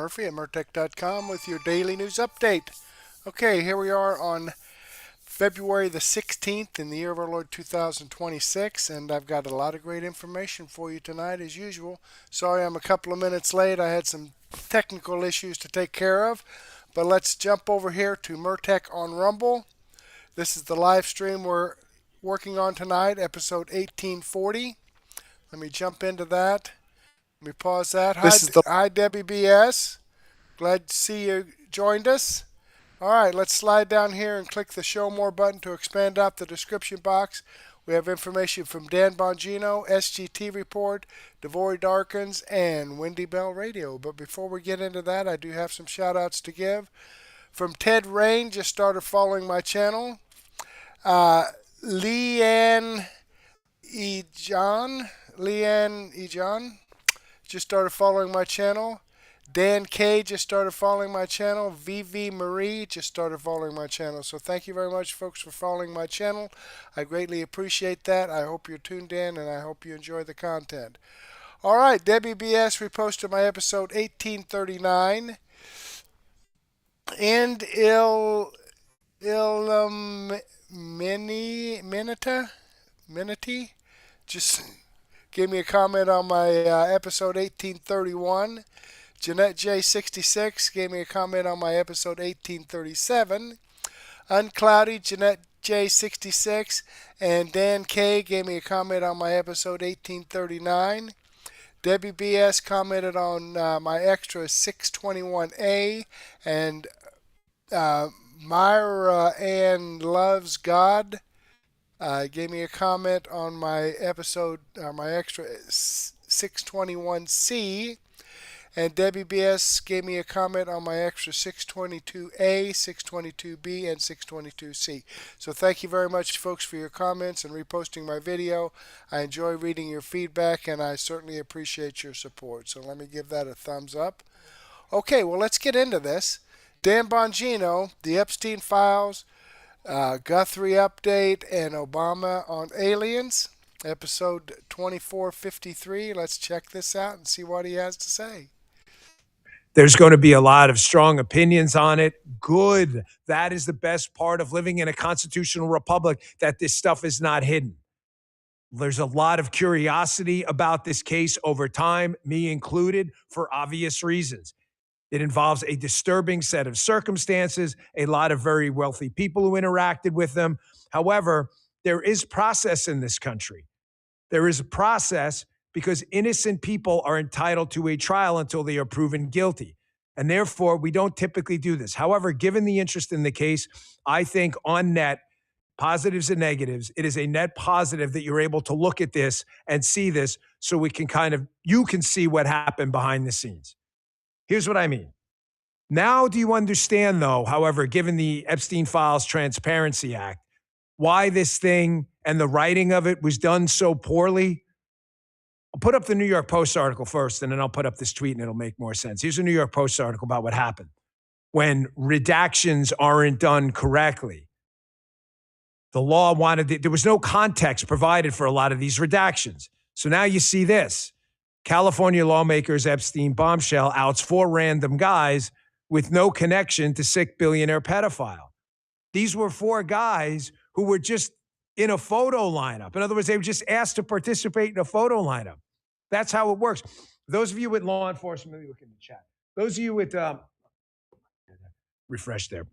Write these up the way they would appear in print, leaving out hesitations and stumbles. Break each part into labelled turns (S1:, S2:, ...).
S1: Murphy at Murtech.com with your daily news update. Okay, here we are on February the 16th in the year of our Lord 2026, and I've got a lot of great information for you tonight as usual. Sorry I'm a couple of minutes late. I had some technical issues to take care of, but let's jump over here to Murtech on Rumble. This is the live stream we're working on tonight, episode 1840. Let me jump into that. Let me pause that. Hi, Debbie BS. Glad to see you joined us. All right, let's slide down here and click the Show More button to expand out the description box. We have information from Dan Bongino, SGT Report, Devory Darkins, and Wendy Bell Radio. But before we get into that, I do have some shout-outs to give. From Ted Rain, just started following my channel. Leanne Ejan just started following my channel. Dan K just started following my channel. VV Marie just started following my channel. So thank you very much, folks, for following my channel. I greatly appreciate that. I hope you're tuned in, and I hope you enjoy the content. All right, Debbie BS reposted my episode 1839. And Minity just gave me a comment on my episode 1831. Jeanette J66 gave me a comment on my episode 1837. Uncloudy, Jeanette J66, and Dan K gave me a comment on my episode 1839. Debbie BS commented on my extra 621A, and Myra Ann Loves God gave me a comment on my episode, my extra 621C. And Debbie BS gave me a comment on my extra 622A, 622B, and 622C. So thank you very much, folks, for your comments and reposting my video. I enjoy reading your feedback, and I certainly appreciate your support. So let me give that a thumbs up. Okay, well, let's get into this. Dan Bongino, the Epstein Files, Guthrie Update, and Obama on Aliens, episode 2453. Let's check this out and see what he has to say.
S2: There's going to be a lot of strong opinions on it. Good. That is the best part of living in a constitutional republic, that this stuff is not hidden. There's a lot of curiosity about this case over time, me included, for obvious reasons. It involves a disturbing set of circumstances, a lot of very wealthy people who interacted with them. However, there is process in this country. There is a process because innocent people are entitled to a trial until they are proven guilty. And therefore, we don't typically do this. However, given the interest in the case, I think on net, positives and negatives, it is a net positive that you're able to look at this and see this so we can you can see what happened behind the scenes. Here's what I mean. Now, do you understand, though, however, given the Epstein Files Transparency Act, why this thing and the writing of it was done so poorly? I'll put up the New York Post article first, and then I'll put up this tweet, and it'll make more sense. Here's a New York Post article about what happened when redactions aren't done correctly. The law there was no context provided for a lot of these redactions. So now you see this. California lawmakers Epstein bombshell outs 4 random guys with no connection to sick billionaire pedophile. These were 4 guys who were just in a photo lineup. In other words, they were just asked to participate in a photo lineup. That's how it works. Those of you with law enforcement, let me look in the chat. Those of you with, refresh there.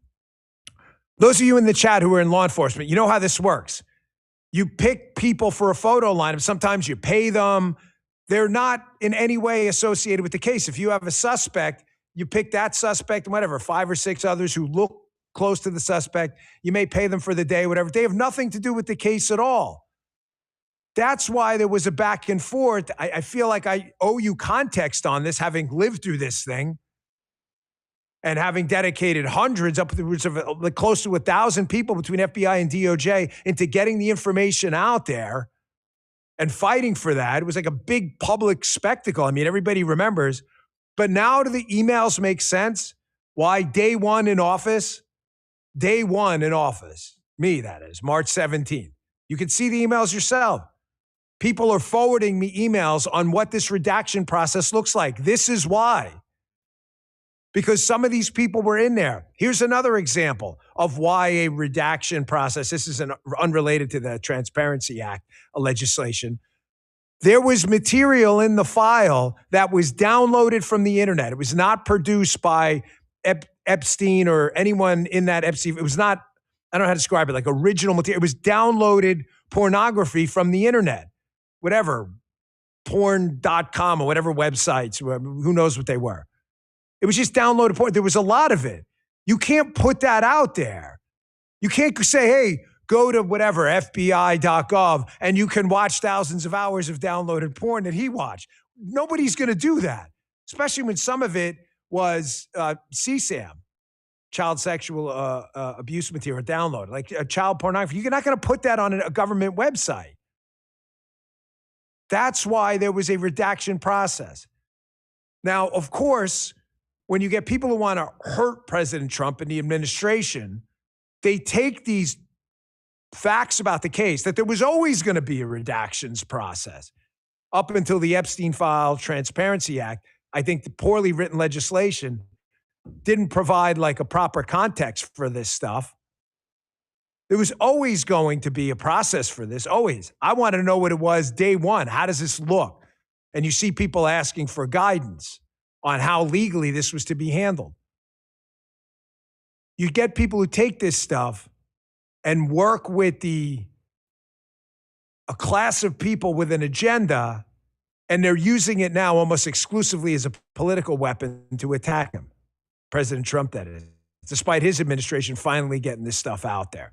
S2: Those of you in the chat who are in law enforcement, you know how this works. You pick people for a photo lineup. Sometimes you pay them. They're not in any way associated with the case. If you have a suspect, you pick that suspect and whatever, 5 or 6 others who look close to the suspect. You may pay them for the day, whatever. They have nothing to do with the case at all. That's why there was a back and forth. I feel like I owe you context on this, having lived through this thing and having dedicated hundreds, upwards of close to 1,000 people between FBI and DOJ into getting the information out there and fighting for that. It was like a big public spectacle. I mean, everybody remembers. But now do the emails make sense? Why day one in office, me that is, March 17th. You can see the emails yourself. People are forwarding me emails on what this redaction process looks like. This is why. because some of these people were in there. Here's another example of why a redaction process, this is unrelated to the Transparency Act legislation. There was material in the file that was downloaded from the internet. It was not produced by Epstein or anyone in that Epstein. It was not, I don't know how to describe it, like original material. It was downloaded pornography from the internet, whatever, porn.com or whatever websites, who knows what they were. It was just downloaded porn. There was a lot of it. You can't put that out there. You can't say, hey, go to whatever, FBI.gov, and you can watch thousands of hours of downloaded porn that he watched. Nobody's going to do that, especially when some of it was CSAM, child sexual abuse material downloaded, like child pornography. You're not going to put that on a government website. That's why there was a redaction process. Now, of course, when you get people who want to hurt President Trump and the administration, they take these facts about the case that there was always going to be a redactions process up until the Epstein file, Transparency Act. I think the poorly written legislation didn't provide like a proper context for this stuff. There was always going to be a process for this, always. I wanted to know what it was day one. How does this look? And you see people asking for guidance on how legally this was to be handled. You get people who take this stuff and work with a class of people with an agenda, and they're using it now almost exclusively as a political weapon to attack him. President Trump, that is, despite his administration finally getting this stuff out there.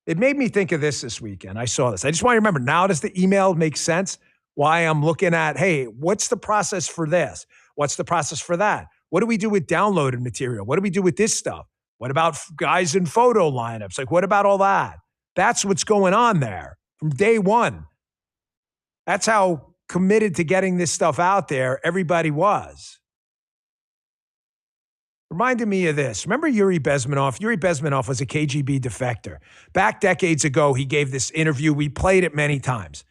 S2: It made me think of this weekend. I saw this. I just want to remember, now does the email make sense? Why I'm looking at, hey, what's the process for this? What's the process for that? What do we do with downloaded material? What do we do with this stuff? What about guys in photo lineups? Like, what about all that? That's what's going on there from day one. That's how committed to getting this stuff out there everybody was. Reminded me of this. Remember Yuri Bezmenov? Yuri Bezmenov was a KGB defector. Back decades ago, he gave this interview. We played it many times.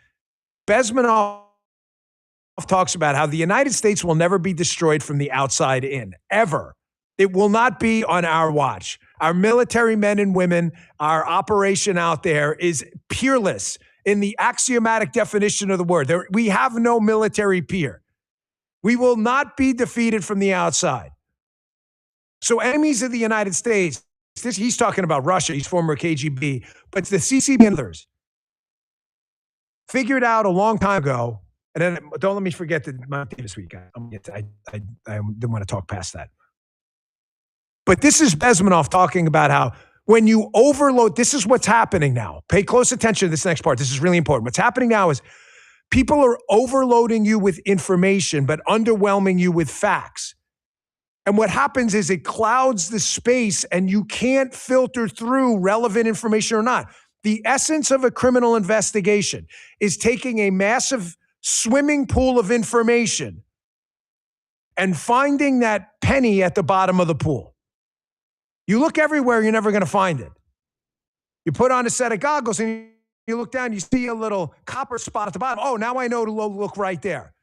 S2: Bezmenov talks about how the United States will never be destroyed from the outside in, ever. It will not be on our watch. Our military men and women, our operation out there is peerless in the axiomatic definition of the word. We have no military peer. We will not be defeated from the outside. So enemies of the United States, he's talking about Russia, he's former KGB, but the CCP and others figured out a long time ago, and then don't let me forget this week. I didn't want to talk past that. But this is Bezmenov talking about how when you overload, this is what's happening now. Pay close attention to this next part. This is really important. What's happening now is people are overloading you with information, but underwhelming you with facts. And what happens is it clouds the space and you can't filter through relevant information or not. The essence of a criminal investigation is taking a massive swimming pool of information and finding that penny at the bottom of the pool. You look everywhere, you're never going to find it. You put on a set of goggles and you look down, you see a little copper spot at the bottom. Oh, now I know to look right there.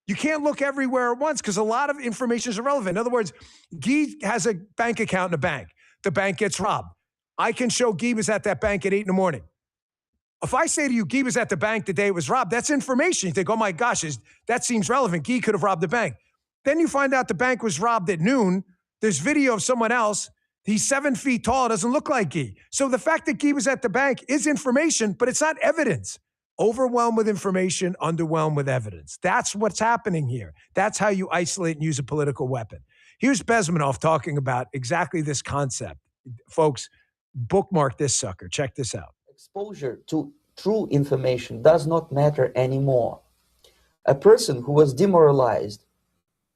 S2: You can't look everywhere at once because a lot of information is irrelevant. In other words, Guy has a bank account in a bank. The bank gets robbed. I can show Guy was at that bank at 8 a.m. If I say to you, Guy was at the bank the day it was robbed, that's information. You think, oh my gosh, that seems relevant. Guy could have robbed the bank. Then you find out the bank was robbed at noon. There's video of someone else. He's 7 feet tall. Doesn't look like Guy. So the fact that Guy was at the bank is information, but it's not evidence. Overwhelmed with information, underwhelmed with evidence. That's what's happening here. That's how you isolate and use a political weapon. Here's Bezmenov talking about exactly this concept. Folks, bookmark this sucker. Check this out.
S3: Exposure to true information does not matter anymore. A person who was demoralized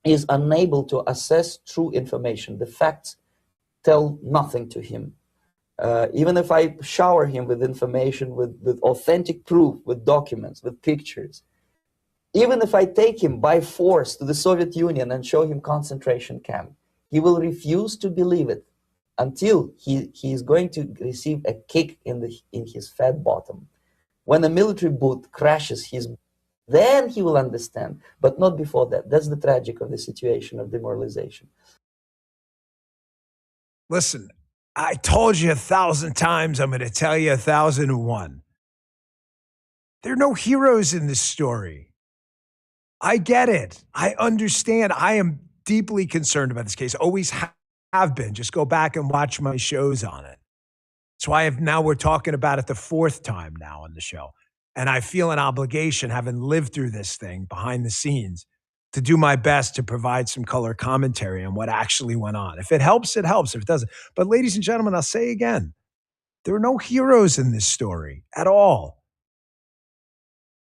S3: is unable to assess true information. The facts tell nothing to him. Even if I shower him with information, with authentic proof, with documents, with pictures, even if I take him by force to the Soviet Union and show him concentration camp, he will refuse to believe it until he is going to receive a kick in his fat bottom. When a military boot crashes his Then he will understand, but not before that. That's the tragic of the situation of demoralization.
S2: Listen, I told you 1,000 times. I'm going to tell you 1,001. There are no heroes in this story. I get it. I understand. I am deeply concerned about this case. Always have been. Just go back and watch my shows on it. That's why we're talking about it the fourth time now on the show. And I feel an obligation, having lived through this thing behind the scenes, to do my best to provide some color commentary on what actually went on. If it helps, it helps. If it doesn't. But ladies and gentlemen, I'll say again, there are no heroes in this story at all.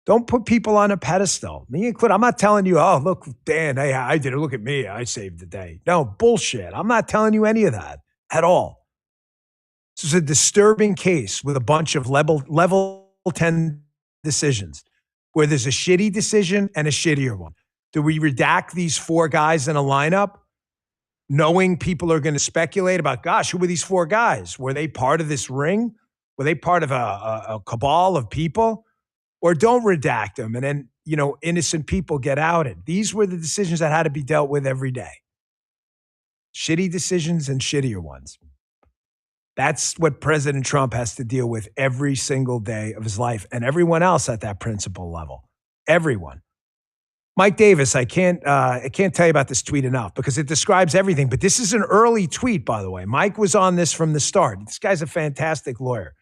S2: Don't put people on a pedestal. Me included. I'm not telling you, oh, look, Dan, hey, I did it. Look at me. I saved the day. No, bullshit. I'm not telling you any of that at all. This is a disturbing case with a bunch of level 10 decisions where there's a shitty decision and a shittier one. Do we redact these four guys in a lineup knowing people are going to speculate about, gosh, who were these four guys? Were they part of this ring? Were they part of a cabal of people? Or don't redact them and then, innocent people get outed. These were the decisions that had to be dealt with every day. Shitty decisions and shittier ones. That's what President Trump has to deal with every single day of his life, and everyone else at that principal level. Everyone. Mike Davis, I can't tell you about this tweet enough because it describes everything. But this is an early tweet, by the way. Mike was on this from the start. This guy's a fantastic lawyer.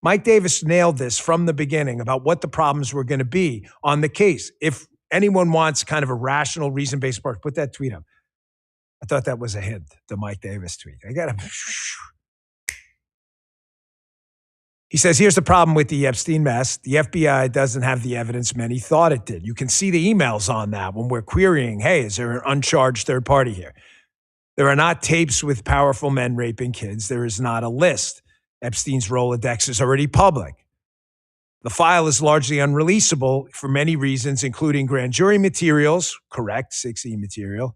S2: Mike Davis nailed this from the beginning about what the problems were going to be on the case. If anyone wants kind of a rational, reason-based approach, put that tweet up. I thought that was a hint, the Mike Davis tweet. He says, here's the problem with the Epstein mess. The FBI doesn't have the evidence many thought it did. You can see the emails on that when we're querying, hey, is there an uncharged third party here? There are not tapes with powerful men raping kids. There is not a list. Epstein's Rolodex is already public. The file is largely unreleasable for many reasons, including grand jury materials, correct, 6E material,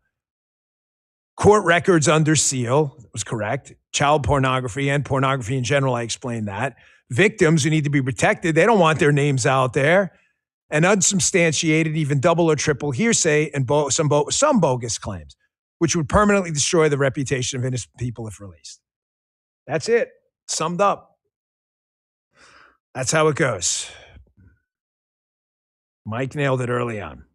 S2: court records under seal, was correct, child pornography and pornography in general, I explained that, victims who need to be protected, they don't want their names out there, and unsubstantiated, even double or triple hearsay and some bogus claims, which would permanently destroy the reputation of innocent people if released. That's it. Summed up. That's how it goes. Mike nailed it early on.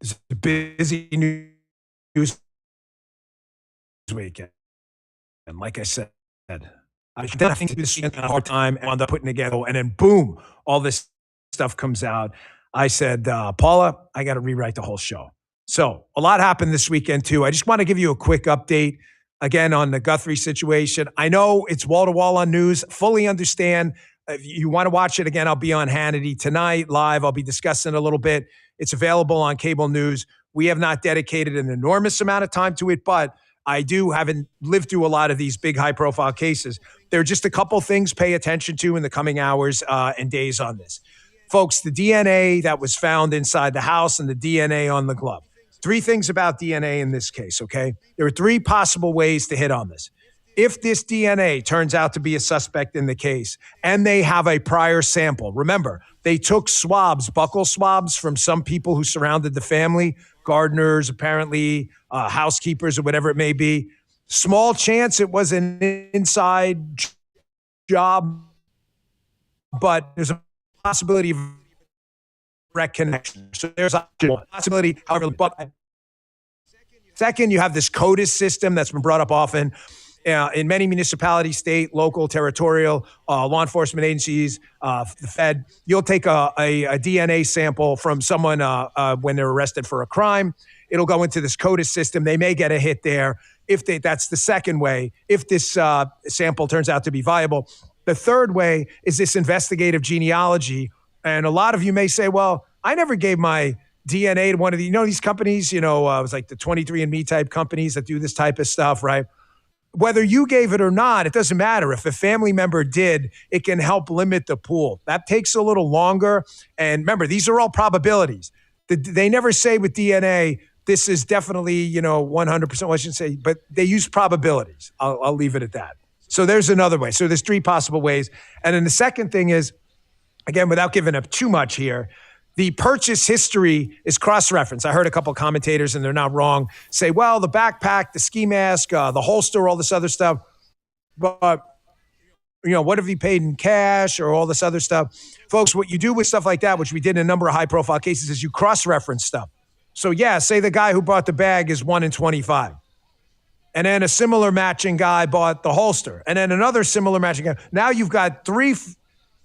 S2: It's a busy news weekend. And like I said, I think this weekend had a hard time and wound up putting together, and then boom, all this stuff comes out. I said, Paula, I got to rewrite the whole show. So a lot happened this weekend too. I just want to give you a quick update again on the Guthrie situation. I know it's wall-to-wall on news. Fully understand. If you want to watch it again, I'll be on Hannity tonight live. I'll be discussing a little bit. It's available on cable news. We have not dedicated an enormous amount of time to it, but I do haven't lived through a lot of these big high-profile cases. There are just a couple things to pay attention to in the coming hours and days on this. Folks, the DNA that was found inside the house and the DNA on the glove. Three things about DNA in this case, okay? There are three possible ways to hit on this. If this DNA turns out to be a suspect in the case and they have a prior sample, remember, they took swabs, buccal swabs from some people who surrounded the family, gardeners, apparently, housekeepers or whatever it may be. Small chance it was an inside job, but there's a possibility of direct connection. So there's a possibility, however, but second, you have this CODIS system that's been brought up often in many municipalities, state, local, territorial, law enforcement agencies, the Fed. You'll take a DNA sample from someone when they're arrested for a crime. It'll go into this CODIS system. They may get a hit there. That's the second way, if this sample turns out to be viable. The third way is this investigative genealogy. And a lot of you may say, well, I never gave my DNA to one of these companies, it was like the 23andMe type companies that do this type of stuff, right? Whether you gave it or not, it doesn't matter. If a family member did, it can help limit the pool. That takes a little longer. And remember, these are all probabilities. They never say with DNA, this is definitely, 100%, well, I shouldn't say, but they use probabilities. I'll leave it at that. So there's another way. So there's three possible ways. And then the second thing is, again, without giving up too much here, the purchase history is cross-referenced. I heard a couple of commentators, and they're not wrong, say, well, the backpack, the ski mask, the holster, all this other stuff. But, what have you paid in cash or all this other stuff? Folks, what you do with stuff like that, which we did in a number of high-profile cases, is you cross-reference stuff. So, yeah, say the guy who bought the bag is 1 in 25. And then a similar matching guy bought the holster. And then another similar matching guy. Now you've got 3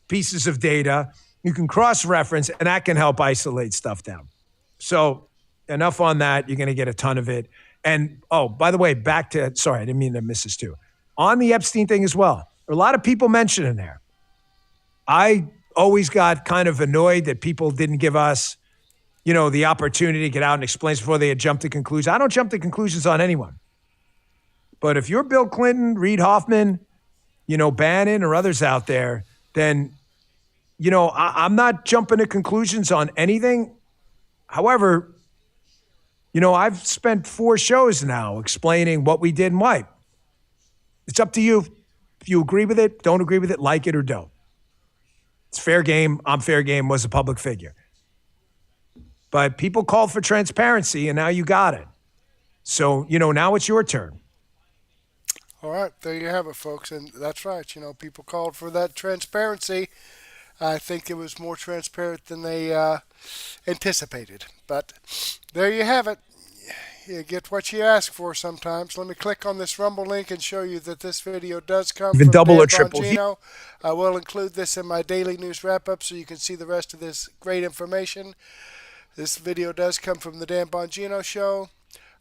S2: pieces of data you can cross-reference, and that can help isolate stuff down. So enough on that. You're going to get a ton of it. And, oh, by the way, back to, sorry, I didn't mean to miss this too. On the Epstein thing as well, there are a lot of people mentioning there. I always got kind of annoyed that people didn't give us, the opportunity to get out and explain before they had jumped to conclusions. I don't jump to conclusions on anyone. But if you're Bill Clinton, Reid Hoffman, Bannon or others out there, then, I'm not jumping to conclusions on anything. However, I've spent 4 shows now explaining what we did and why. It's up to you. If you agree with it, don't agree with it, like it or don't. It's fair game. I'm fair game, was a public figure. But people called for transparency, and now you got it. So, now it's your turn.
S1: All right, there you have it, folks. And that's right. People called for that transparency. I think it was more transparent than they anticipated. But there you have it. You get what you ask for sometimes. Let me click on this Rumble link and show you that this video does come
S2: Even
S1: from
S2: double
S1: Dan
S2: or triple.
S1: Bongino. I will include this in my daily news wrap-up so you can see the rest of this great information. This video does come from the Dan Bongino Show.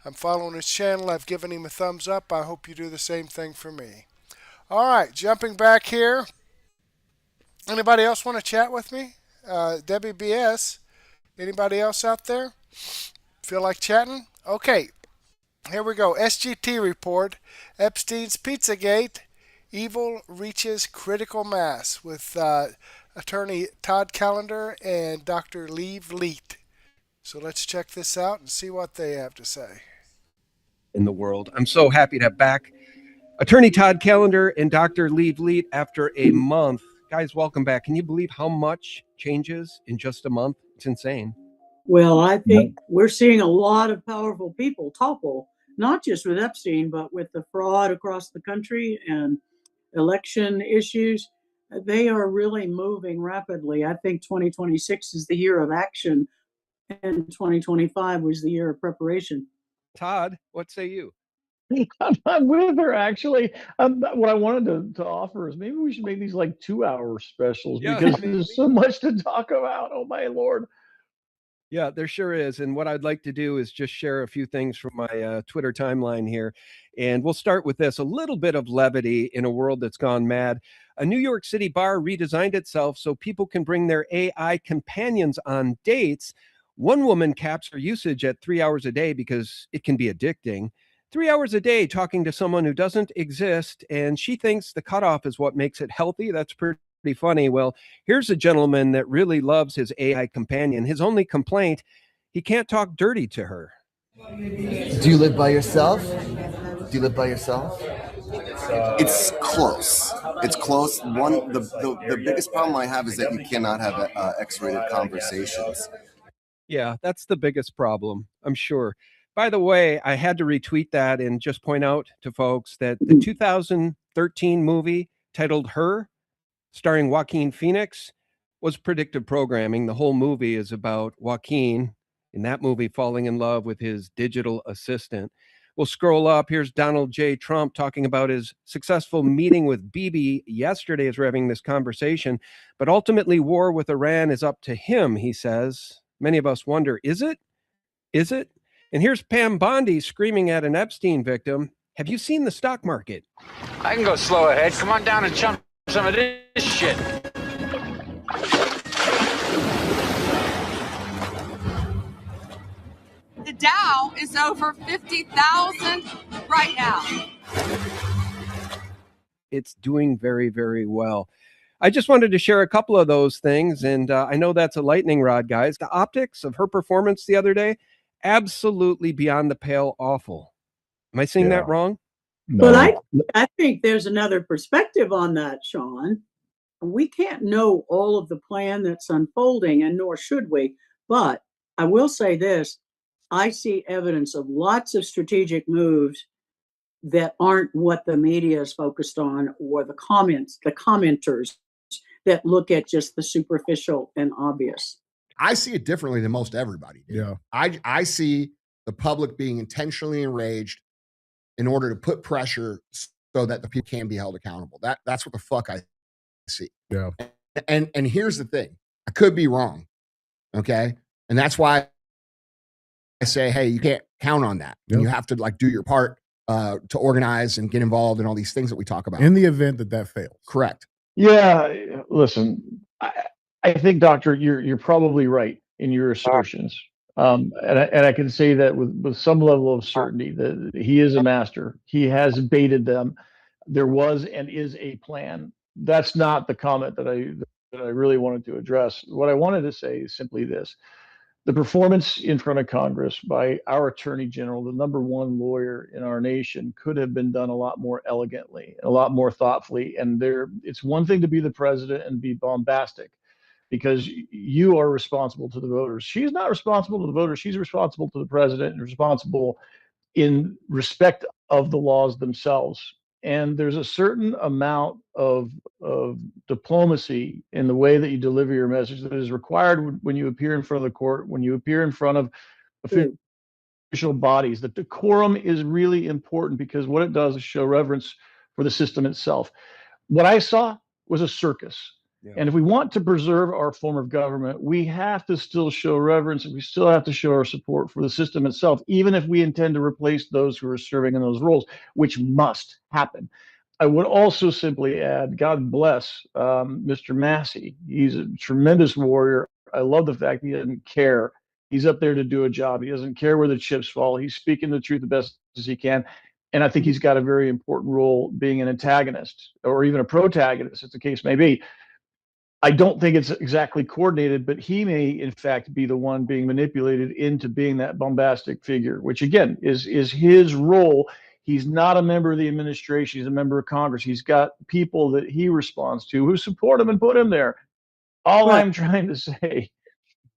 S1: I'm following his channel. I've given him a thumbs up. I hope you do the same thing for me. All right, jumping back here. Anybody else want to chat with me? Debbie BS. Anybody else out there? Feel like chatting? Okay, here we go. SGT report. Epstein's PIZZAGATE. Evil reaches critical mass with attorney Todd Callebnder and Dr. Vliet. So let's check this out and see what they have to say.
S4: In the world. I'm so happy to have back attorney Todd Callebnder and Dr. Vliet after a month. Guys, welcome back. Can you believe how much changes in just a month? It's insane.
S5: Well, I think we're seeing a lot of powerful people topple, not just with Epstein, but with the fraud across the country and election issues. They are really moving rapidly. I think 2026 is the year of action, and 2025 was the year of preparation.
S4: Todd, what say you?
S6: I'm with her, actually. What I wanted to offer is maybe we should make these like 2-hour specials because there's so much to talk about. Oh, my Lord.
S4: Yeah, there sure is. And what I'd like to do is just share a few things from my Twitter timeline here. And we'll start with this, a little bit of levity in a world that's gone mad. A New York City bar redesigned itself so people can bring their AI companions on dates. One woman caps her usage at 3 hours a day because it can be addicting. 3 hours a day talking to someone who doesn't exist, and she thinks the cutoff is what makes it healthy. That's pretty funny. Well, here's a gentleman that really loves his AI companion. His only complaint, he can't talk dirty to her.
S7: Do you live by yourself? Do you live by yourself? It's close. It's close. The biggest problem I have is that you cannot have X-rated conversations.
S4: Yeah, that's the biggest problem, I'm sure. By the way, I had to retweet that and just point out to folks that the 2013 movie titled Her, starring Joaquin Phoenix, was predictive programming. The whole movie is about Joaquin, in that movie, falling in love with his digital assistant. We'll scroll up. Here's Donald J. Trump talking about his successful meeting with Bibi yesterday as we're having this conversation. But ultimately, war with Iran is up to him, he says. Many of us wonder, is it? Is it? And here's Pam Bondi screaming at an Epstein victim. Have you seen the stock market?
S8: I can go slow ahead. Come on down and chump some of this shit.
S9: The Dow is over 50,000 right now.
S4: It's doing very, very well. I just wanted to share a couple of those things, and I know that's a lightning rod, guys. The optics of her performance the other day, absolutely beyond the pale awful. Am I saying that wrong?
S6: No.
S5: But I think there's another perspective on that, Sean. we can't know all of the plan that's unfolding, and nor should we. But I will say this, I see evidence of lots of strategic moves that aren't what the media is focused on, or the commenters that look at just the superficial and obvious.
S10: I see it differently than most everybody.
S1: Yeah.
S10: I see the public being intentionally enraged in order to put pressure so that the people can be held accountable. That's what the fuck I see.
S1: Yeah.
S10: And here's the thing. I could be wrong. Okay. And that's why I say, hey, you can't count on that.
S1: Yep.
S10: And you have to like do your part to organize and get involved in all these things that we talk about.
S1: In the event that fails.
S10: Correct.
S6: Yeah, listen, I think, Doctor, you're probably right in your assertions. And I can say that with some level of certainty that he is a master. He has baited them. There was and is a plan. That's not the comment that I really wanted to address. What I wanted to say is simply this. The performance in front of Congress by our Attorney General, the #1 lawyer in our nation, could have been done a lot more elegantly, a lot more thoughtfully. And it's one thing to be the president and be bombastic, because you are responsible to the voters. She's not responsible to the voters. She's responsible to the president and responsible in respect of the laws themselves. And there's a certain amount of diplomacy in the way that you deliver your message that is required when you appear in front of the court, when you appear in front of official bodies. The decorum is really important, because what it does is show reverence for the system itself. What I saw was a circus. Yeah. And if we want to preserve our form of government, we have to still show reverence, and we still have to show our support for the system itself, even if we intend to replace those who are serving in those roles, which must happen. I would also simply add, God bless Mr. Massey. He's a tremendous warrior. I love the fact he doesn't care. He's up there to do a job. He doesn't care where the chips fall. He's speaking the truth the best as he can. And I think he's got a very important role being an antagonist, or even a protagonist, as the case may be. I don't think it's exactly coordinated, but he may, in fact, be the one being manipulated into being that bombastic figure, which, again, is his role. He's not a member of the administration. He's a member of Congress. He's got people that he responds to who support him and put him there. All I'm trying to say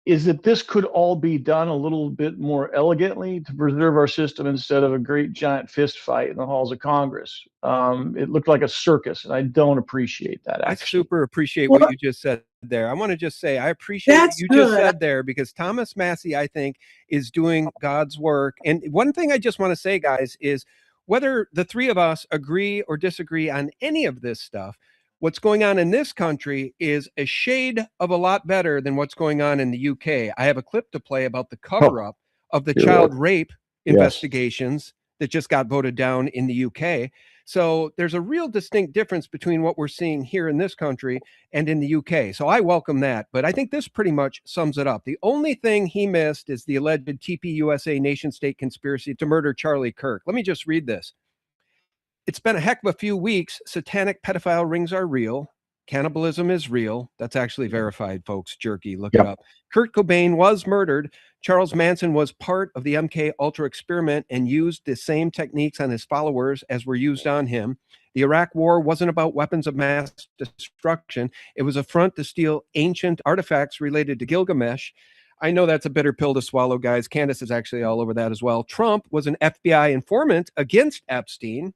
S6: is that this could all be done a little bit more elegantly to preserve our system, instead of a great giant fist fight in the halls of Congress. It looked like a circus, and I don't appreciate that.
S4: I super appreciate what you just said there. I want to just say I appreciate what you just said there, because Thomas Massey, I think, is doing God's work. And one thing I just want to say, guys, is whether the three of us agree or disagree on any of this stuff, what's going on in this country is a shade of a lot better than what's going on in the UK. I have a clip to play about the cover-up of the child rape investigations that just got voted down in the UK. So there's a real distinct difference between what we're seeing here in this country and in the UK. So I welcome that. But I think this pretty much sums it up. The only thing he missed is the alleged TPUSA nation-state conspiracy to murder Charlie Kirk. Let me just read this. It's been a heck of a few weeks. Satanic pedophile rings are real. Cannibalism is real. That's actually verified, folks. Jerky, look it up. Kurt Cobain was murdered. Charles Manson was part of the MK Ultra experiment and used the same techniques on his followers as were used on him. The Iraq War wasn't about weapons of mass destruction. It was a front to steal ancient artifacts related to Gilgamesh. I know that's a bitter pill to swallow, guys. Candace is actually all over that as well. Trump was an FBI informant against Epstein.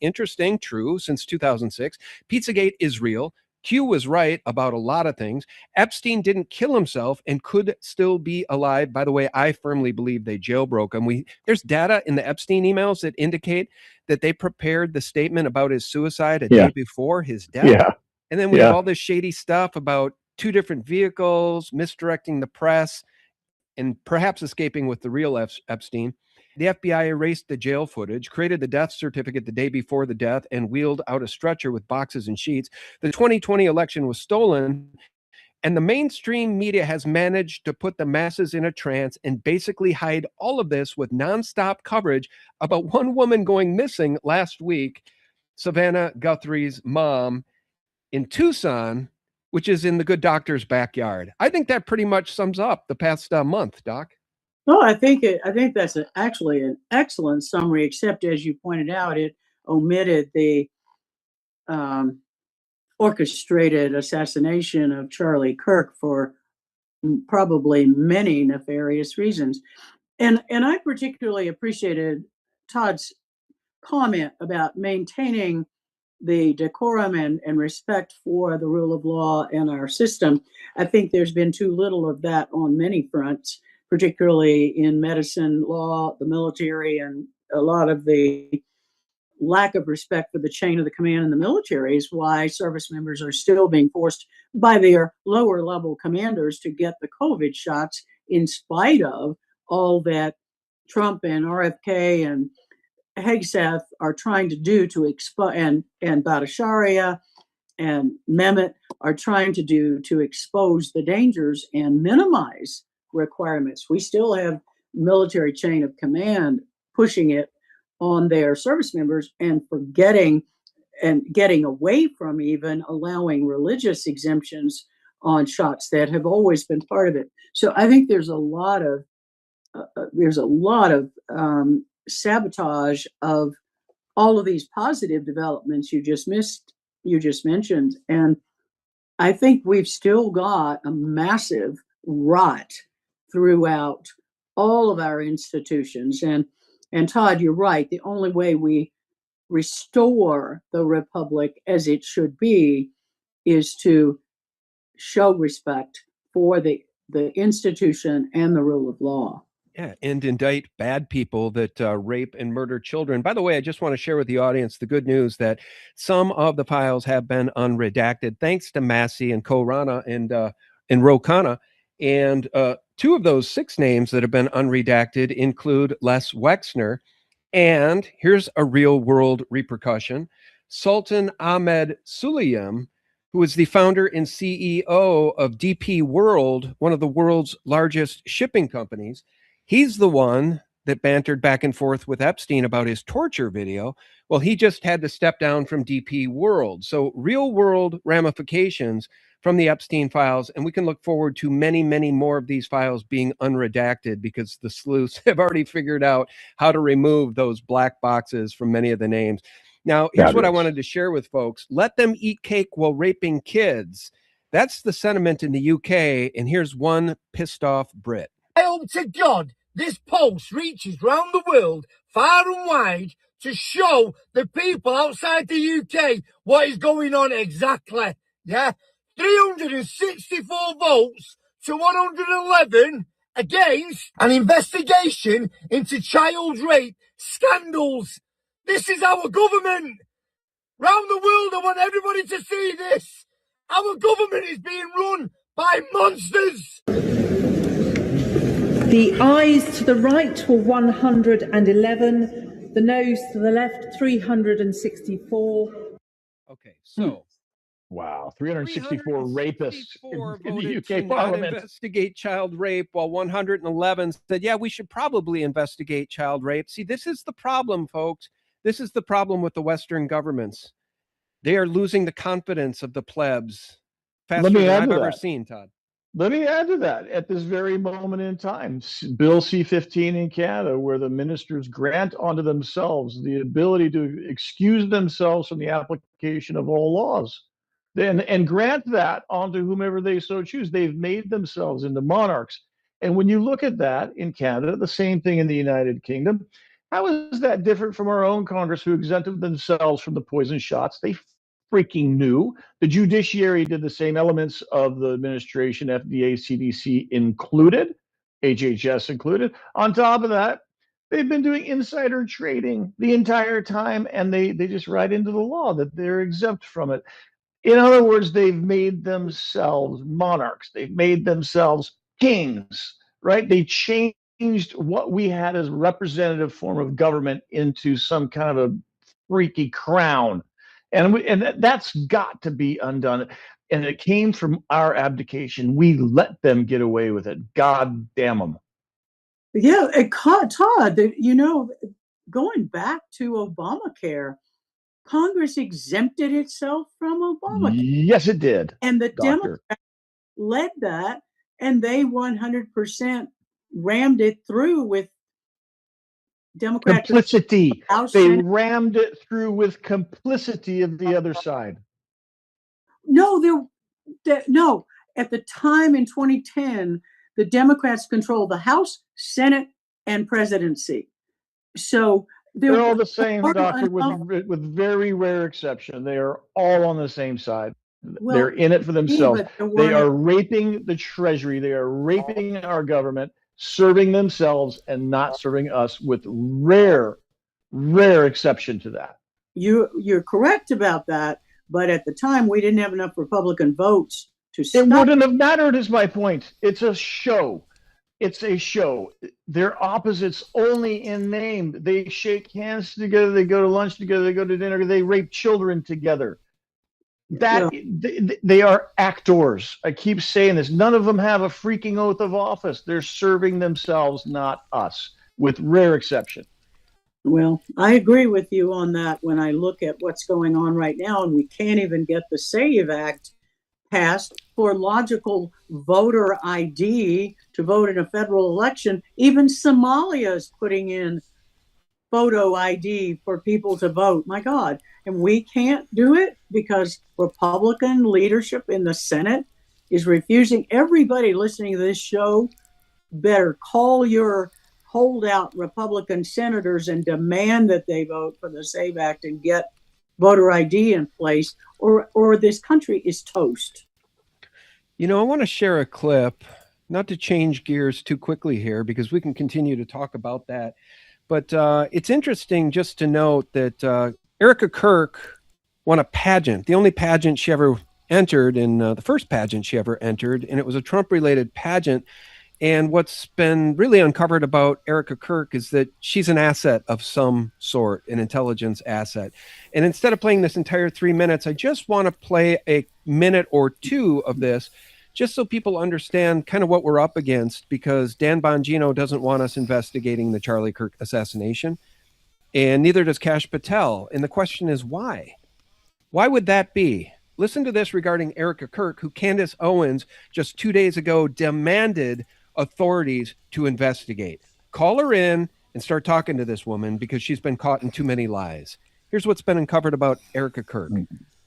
S4: Interesting. True. Since 2006. Pizzagate is real. Q was right about a lot of things. Epstein didn't kill himself and could still be alive. By the way, I firmly believe they jailbroke him. There's data in the Epstein emails that indicate that they prepared the statement about his suicide a day before his death. And then we have all this shady stuff about 2 different vehicles, misdirecting the press, and perhaps escaping with the real Epstein. The FBI erased the jail footage, created the death certificate the day before the death, and wheeled out a stretcher with boxes and sheets. The 2020 election was stolen, and the mainstream media has managed to put the masses in a trance and basically hide all of this with nonstop coverage about one woman going missing last week, Savannah Guthrie's mom, in Tucson, which is in the good doctor's backyard. I think that pretty much sums up the past month, Doc.
S5: No, I think that's actually an excellent summary, except as you pointed out, it omitted the orchestrated assassination of Charlie Kirk for probably many nefarious reasons. And I particularly appreciated Todd's comment about maintaining the decorum and respect for the rule of law and our system. I think there's been too little of that on many fronts, particularly in medicine, law, the military, and a lot of the lack of respect for the chain of the command in the military is why service members are still being forced by their lower level commanders to get the COVID shots, in spite of all that Trump and RFK and Hegseth are trying to do to expose, and Bhattacharya and Mehmet are trying to do to expose the dangers and minimize requirements. We still have military chain of command pushing it on their service members and forgetting and getting away from even allowing religious exemptions on shots that have always been part of it. So I think there's a lot of sabotage of all of these positive developments you just mentioned. And I think we've still got a massive rot throughout all of our institutions. And Todd, you're right. The only way we restore the republic as it should be is to show respect for the institution and the rule of law.
S4: Yeah, and indict bad people that rape and murder children. By the way, I just want to share with the audience the good news that some of the files have been unredacted, thanks to Massey and Korana and Ro Khanna. And two of those 6 names that have been unredacted include Les Wexner, and here's a real-world repercussion, Sultan Ahmed Sulayem, who is the founder and CEO of DP World, one of the world's largest shipping companies. He's the one that bantered back and forth with Epstein about his torture video. Well, he just had to step down from DP World. So real world ramifications from the Epstein files. And we can look forward to many, many more of these files being unredacted because the sleuths have already figured out how to remove those black boxes from many of the names. Now, here's what I wanted to share with folks. Let them eat cake while raping kids. That's the sentiment in the UK. And here's one pissed off Brit.
S11: I hope to God this post reaches round the world, far and wide, to show the people outside the UK what is going on exactly. Yeah? 364 votes to 111 against an investigation into child rape scandals. This is our government. Round the world, I want everybody to see this. Our government is being run by monsters.
S12: The ayes to the right were 111, the noes to the left 364.
S4: Okay, so
S6: wow, 364 rapists in the UK
S4: to
S6: Parliament.
S4: not investigate child rape, while 111 said, yeah, we should probably investigate child rape. See, this is the problem, folks. This is the problem with the Western governments. They are losing the confidence of the plebs faster than I've ever seen, Todd.
S6: Let me add to that. At this very moment in time, Bill C-15 in Canada, where the ministers grant unto themselves the ability to excuse themselves from the application of all laws, and grant that onto whomever they so choose. They've made themselves into monarchs. And when you look at that in Canada, the same thing in the United Kingdom, how is that different from our own Congress, who exempted themselves from the poison shots? They freaking knew. The judiciary did the same, elements of the administration, FDA, CDC included, HHS included. On top of that, they've been doing insider trading the entire time, and they just write into the law that they're exempt from it. In other words, they've made themselves monarchs. They've made themselves kings, right? They changed what we had as a representative form of government into some kind of a freaky crown. And that's got to be undone. And it came from our abdication. We let them get away with it. God damn them.
S5: Yeah, Todd, going back to Obamacare, Congress exempted itself from Obamacare.
S6: Yes, it did.
S5: And the Democrats led that, and they 100% rammed it through with Democrats.
S6: Complicity. They rammed it through with complicity of the other side.
S5: No, no. At the time in 2010, the Democrats controlled the House, Senate, and presidency. So
S6: they're all the same, Doctor, with very rare exception. They are all on the same side. They're in it for themselves. They are raping the Treasury. They are raping our government, serving themselves and not serving us, with rare exception to that.
S5: You're correct about that, but at the time we didn't have enough Republican votes to stop.
S6: It wouldn't have mattered, is my point. It's a show. It's a show. They're opposites only in name. They shake hands together. They go to lunch together. They go to dinner. They rape children together. They are actors. I keep saying this. None of them have a freaking oath of office. They're serving themselves, not us, with rare exception.
S5: Well, I agree with you on that when I look at what's going on right now, and we can't even get the SAVE Act passed for logical voter ID to vote in a federal election. Even Somalia is putting in photo ID for people to vote. My God. And we can't do it because Republican leadership in the Senate is refusing. Everybody listening to this show better call your holdout Republican senators and demand that they vote for the SAVE Act and get voter ID in place, or this country is toast.
S4: You know, I want to share a clip, not to change gears too quickly here, because we can continue to talk about that. But it's interesting just to note that Erica Kirk won a pageant, the only pageant she ever entered, in the first pageant she ever entered, and it was a Trump-related pageant. And what's been really uncovered about Erica Kirk is that she's an asset of some sort, an intelligence asset. And instead of playing this entire 3 minutes, I just want to play a minute or two of this, just so people understand kind of what we're up against, because Dan Bongino doesn't want us investigating the Charlie Kirk assassination, and neither does Kash Patel. And the question is, why? Why would that be? Listen to this regarding Erica Kirk, who Candace Owens just 2 days ago demanded authorities to investigate. Call her in and start talking to this woman, because she's been caught in too many lies. Here's what's been uncovered about Erica Kirk.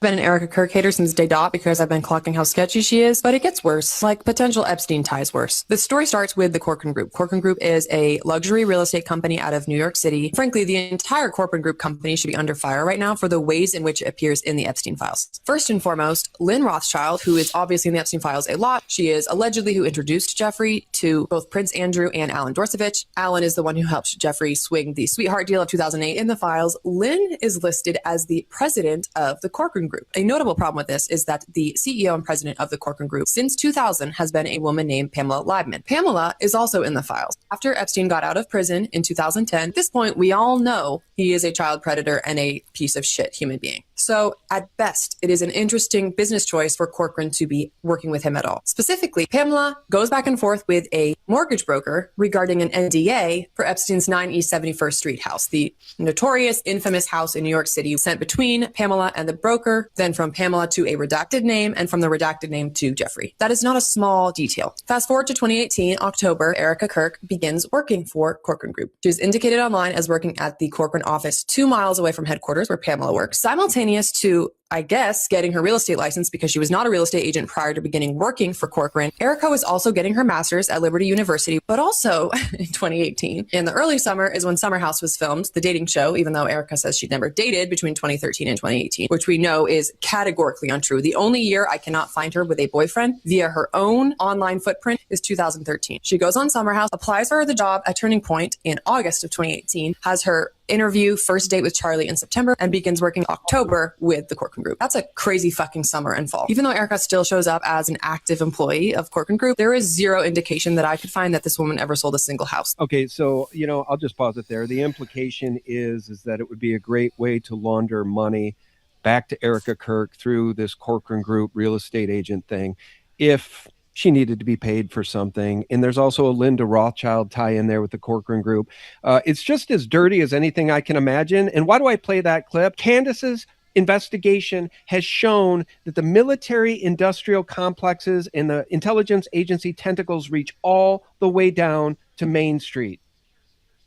S13: Been an Erica Kirk hater since day dot because I've been clocking how sketchy she is, but it gets worse, like potential Epstein ties worse. The story starts with the Corcoran Group. Corcoran Group is a luxury real estate company out of New York City. Frankly, the entire Corcoran Group company should be under fire right now for the ways in which it appears in the Epstein files. First and foremost, Lynn Rothschild, who is obviously in the Epstein files a lot. She is allegedly who introduced Jeffrey to both Prince Andrew and Alan Dorsovich. Alan is the one who helped Jeffrey swing the sweetheart deal of 2008 in the files. Lynn is listed as the president of the Corcoran Group. A notable problem with this is that the CEO and president of the Corcoran Group since 2000 has been a woman named Pamela Liebman. Pamela is also in the files. After Epstein got out of prison in 2010, at this point, we all know he is a child predator and a piece of shit human being. So at best, it is an interesting business choice for Corcoran to be working with him at all. Specifically, Pamela goes back and forth with a mortgage broker regarding an NDA for Epstein's 9 East 71st Street house, the notorious, infamous house in New York City sent between Pamela and the broker, then from Pamela to a redacted name, and from the redacted name to Jeffrey. That is not a small detail. Fast forward to 2018, October, Erica Kirk begins working for Corcoran Group. She is indicated online as working at the Corcoran office 2 miles away from headquarters where Pamela works. Simultaneous to, I guess, getting her real estate license, because she was not a real estate agent prior to beginning working for Corcoran, Erica was also getting her master's at Liberty University. But also in 2018, in the early summer, is when Summer House was filmed, the dating show, even though Erica says she'd never dated between 2013 and 2018, which we know is categorically untrue. The only year I cannot find her with a boyfriend via her own online footprint is 2013. She goes on Summer House, applies for the job at Turning Point in August of 2018, has her interview, first date with Charlie in September, and begins working October with the Corcoran Group. That's a crazy fucking summer and fall. Even though Erica still shows up as an active employee of Corcoran Group, there is zero indication that I could find that this woman ever sold a single house.
S4: Okay, so, you know, I'll just pause it there. The implication is that it would be a great way to launder money back to Erica Kirk through this Corcoran Group real estate agent thing if she needed to be paid for something. And there's also a Linda Rothschild tie in there with the Corcoran Group. It's just as dirty as anything I can imagine. And why do I play that clip? Candace's investigation has shown that the military industrial complexes and the intelligence agency tentacles reach all the way down to Main Street.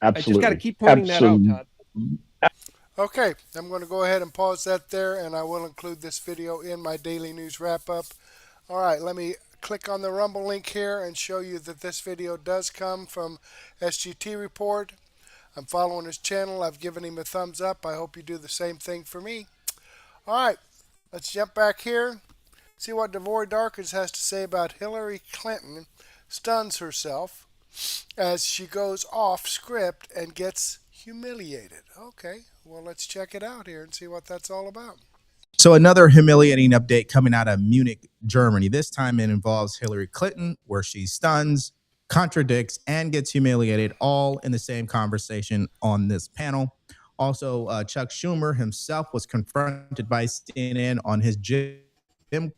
S6: Absolutely.
S4: I just got to keep pointing that out, Todd.
S1: Okay, I'm going to go ahead and pause that there, and I will include this video in my daily news wrap up. All right, let me click on the Rumble link here and show you that this video does come from SGT Report. I'm following his channel. I've given him a thumbs up. I hope you do the same thing for me. All right, let's jump back here. See what Devory Darkins has to say about Hilary Clinton stuns herself as she goes off script and gets humiliated. Okay, well, let's check it out here and see what that's all about.
S14: So another humiliating update coming out of Munich, Germany. This time it involves Hilary Clinton, where she stuns, contradicts, and gets humiliated all in the same conversation on this panel. Also, Chuck Schumer himself was confronted by CNN on his Jim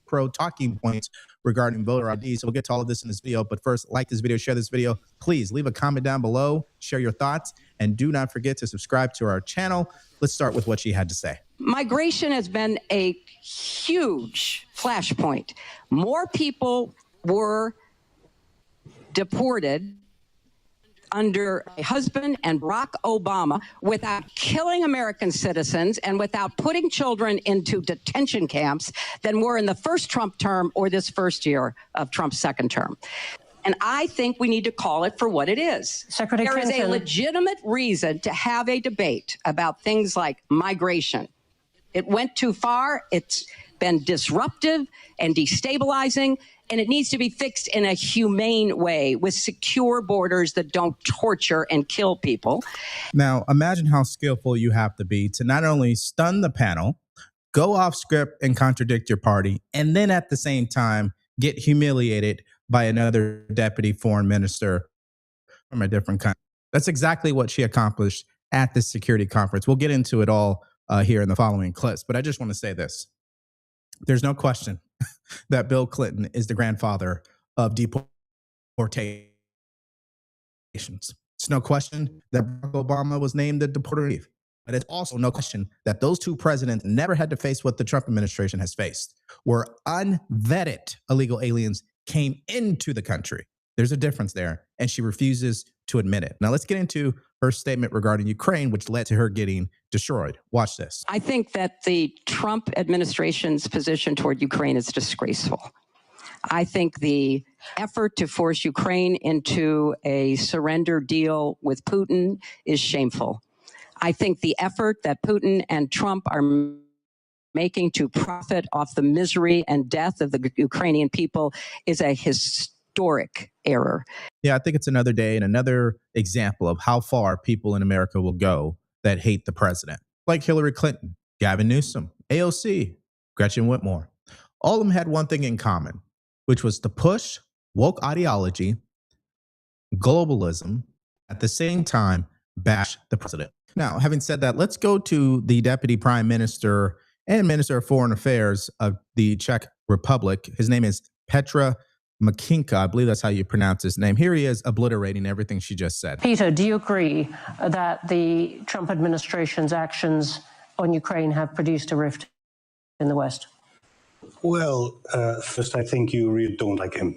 S14: Crow talking points regarding voter ID. So we'll get to all of this in this video. But first, like this video, share this video. Please leave a comment down below, share your thoughts, and do not forget to subscribe to our channel. Let's start with what she had to say.
S15: Migration has been a huge flashpoint. More people were deported under a husband and Barack Obama without killing American citizens and without putting children into detention camps than were in the first Trump term or this first year of Trump's second term. And I think we need to call it for what it is.
S16: Secretary
S15: There is a
S16: Clinton.
S15: legitimate reason to have a debate about things like migration. It went too far. It's been disruptive and destabilizing, and it needs to be fixed in a humane way with secure borders that don't torture and kill people.
S14: Now, imagine how skillful you have to be to not only stun the panel, go off script and contradict your party, and then at the same time get humiliated by another deputy foreign minister from a different country. That's exactly what she accomplished at this security conference. We'll get into it all here in the following clips, but I just want to say this. There's no question that Bill Clinton is the grandfather of deportations. It's no question that Barack Obama was named the deporter chief. But it's also no question that those two presidents never had to face what the Trump administration has faced, where unvetted illegal aliens came into the country. There's a difference there, and she refuses to admit it. Now let's get into her statement regarding Ukraine, which led to her getting destroyed. Watch this.
S15: I think that the Trump administration's position toward Ukraine is disgraceful. I think the effort to force Ukraine into a surrender deal with Putin is shameful. I think the effort that Putin and Trump are making to profit off the misery and death of the Ukrainian people is a historic error.
S14: Yeah, I think it's another day and another example of how far people in America will go that hate the president. Like Hillary Clinton, Gavin Newsom, AOC, Gretchen Whitmore. All of them had one thing in common, which was to push woke ideology, globalism, at the same time bash the president. Now, having said that, let's go to the Deputy Prime Minister and Minister of Foreign Affairs of the Czech Republic. His name is Petra Makinka. I believe that's how you pronounce his name. Here he is obliterating everything she just said.
S16: Peter, do you agree that the Trump administration's actions on Ukraine have produced a rift in the West?
S17: Well, first, I think you really don't like him.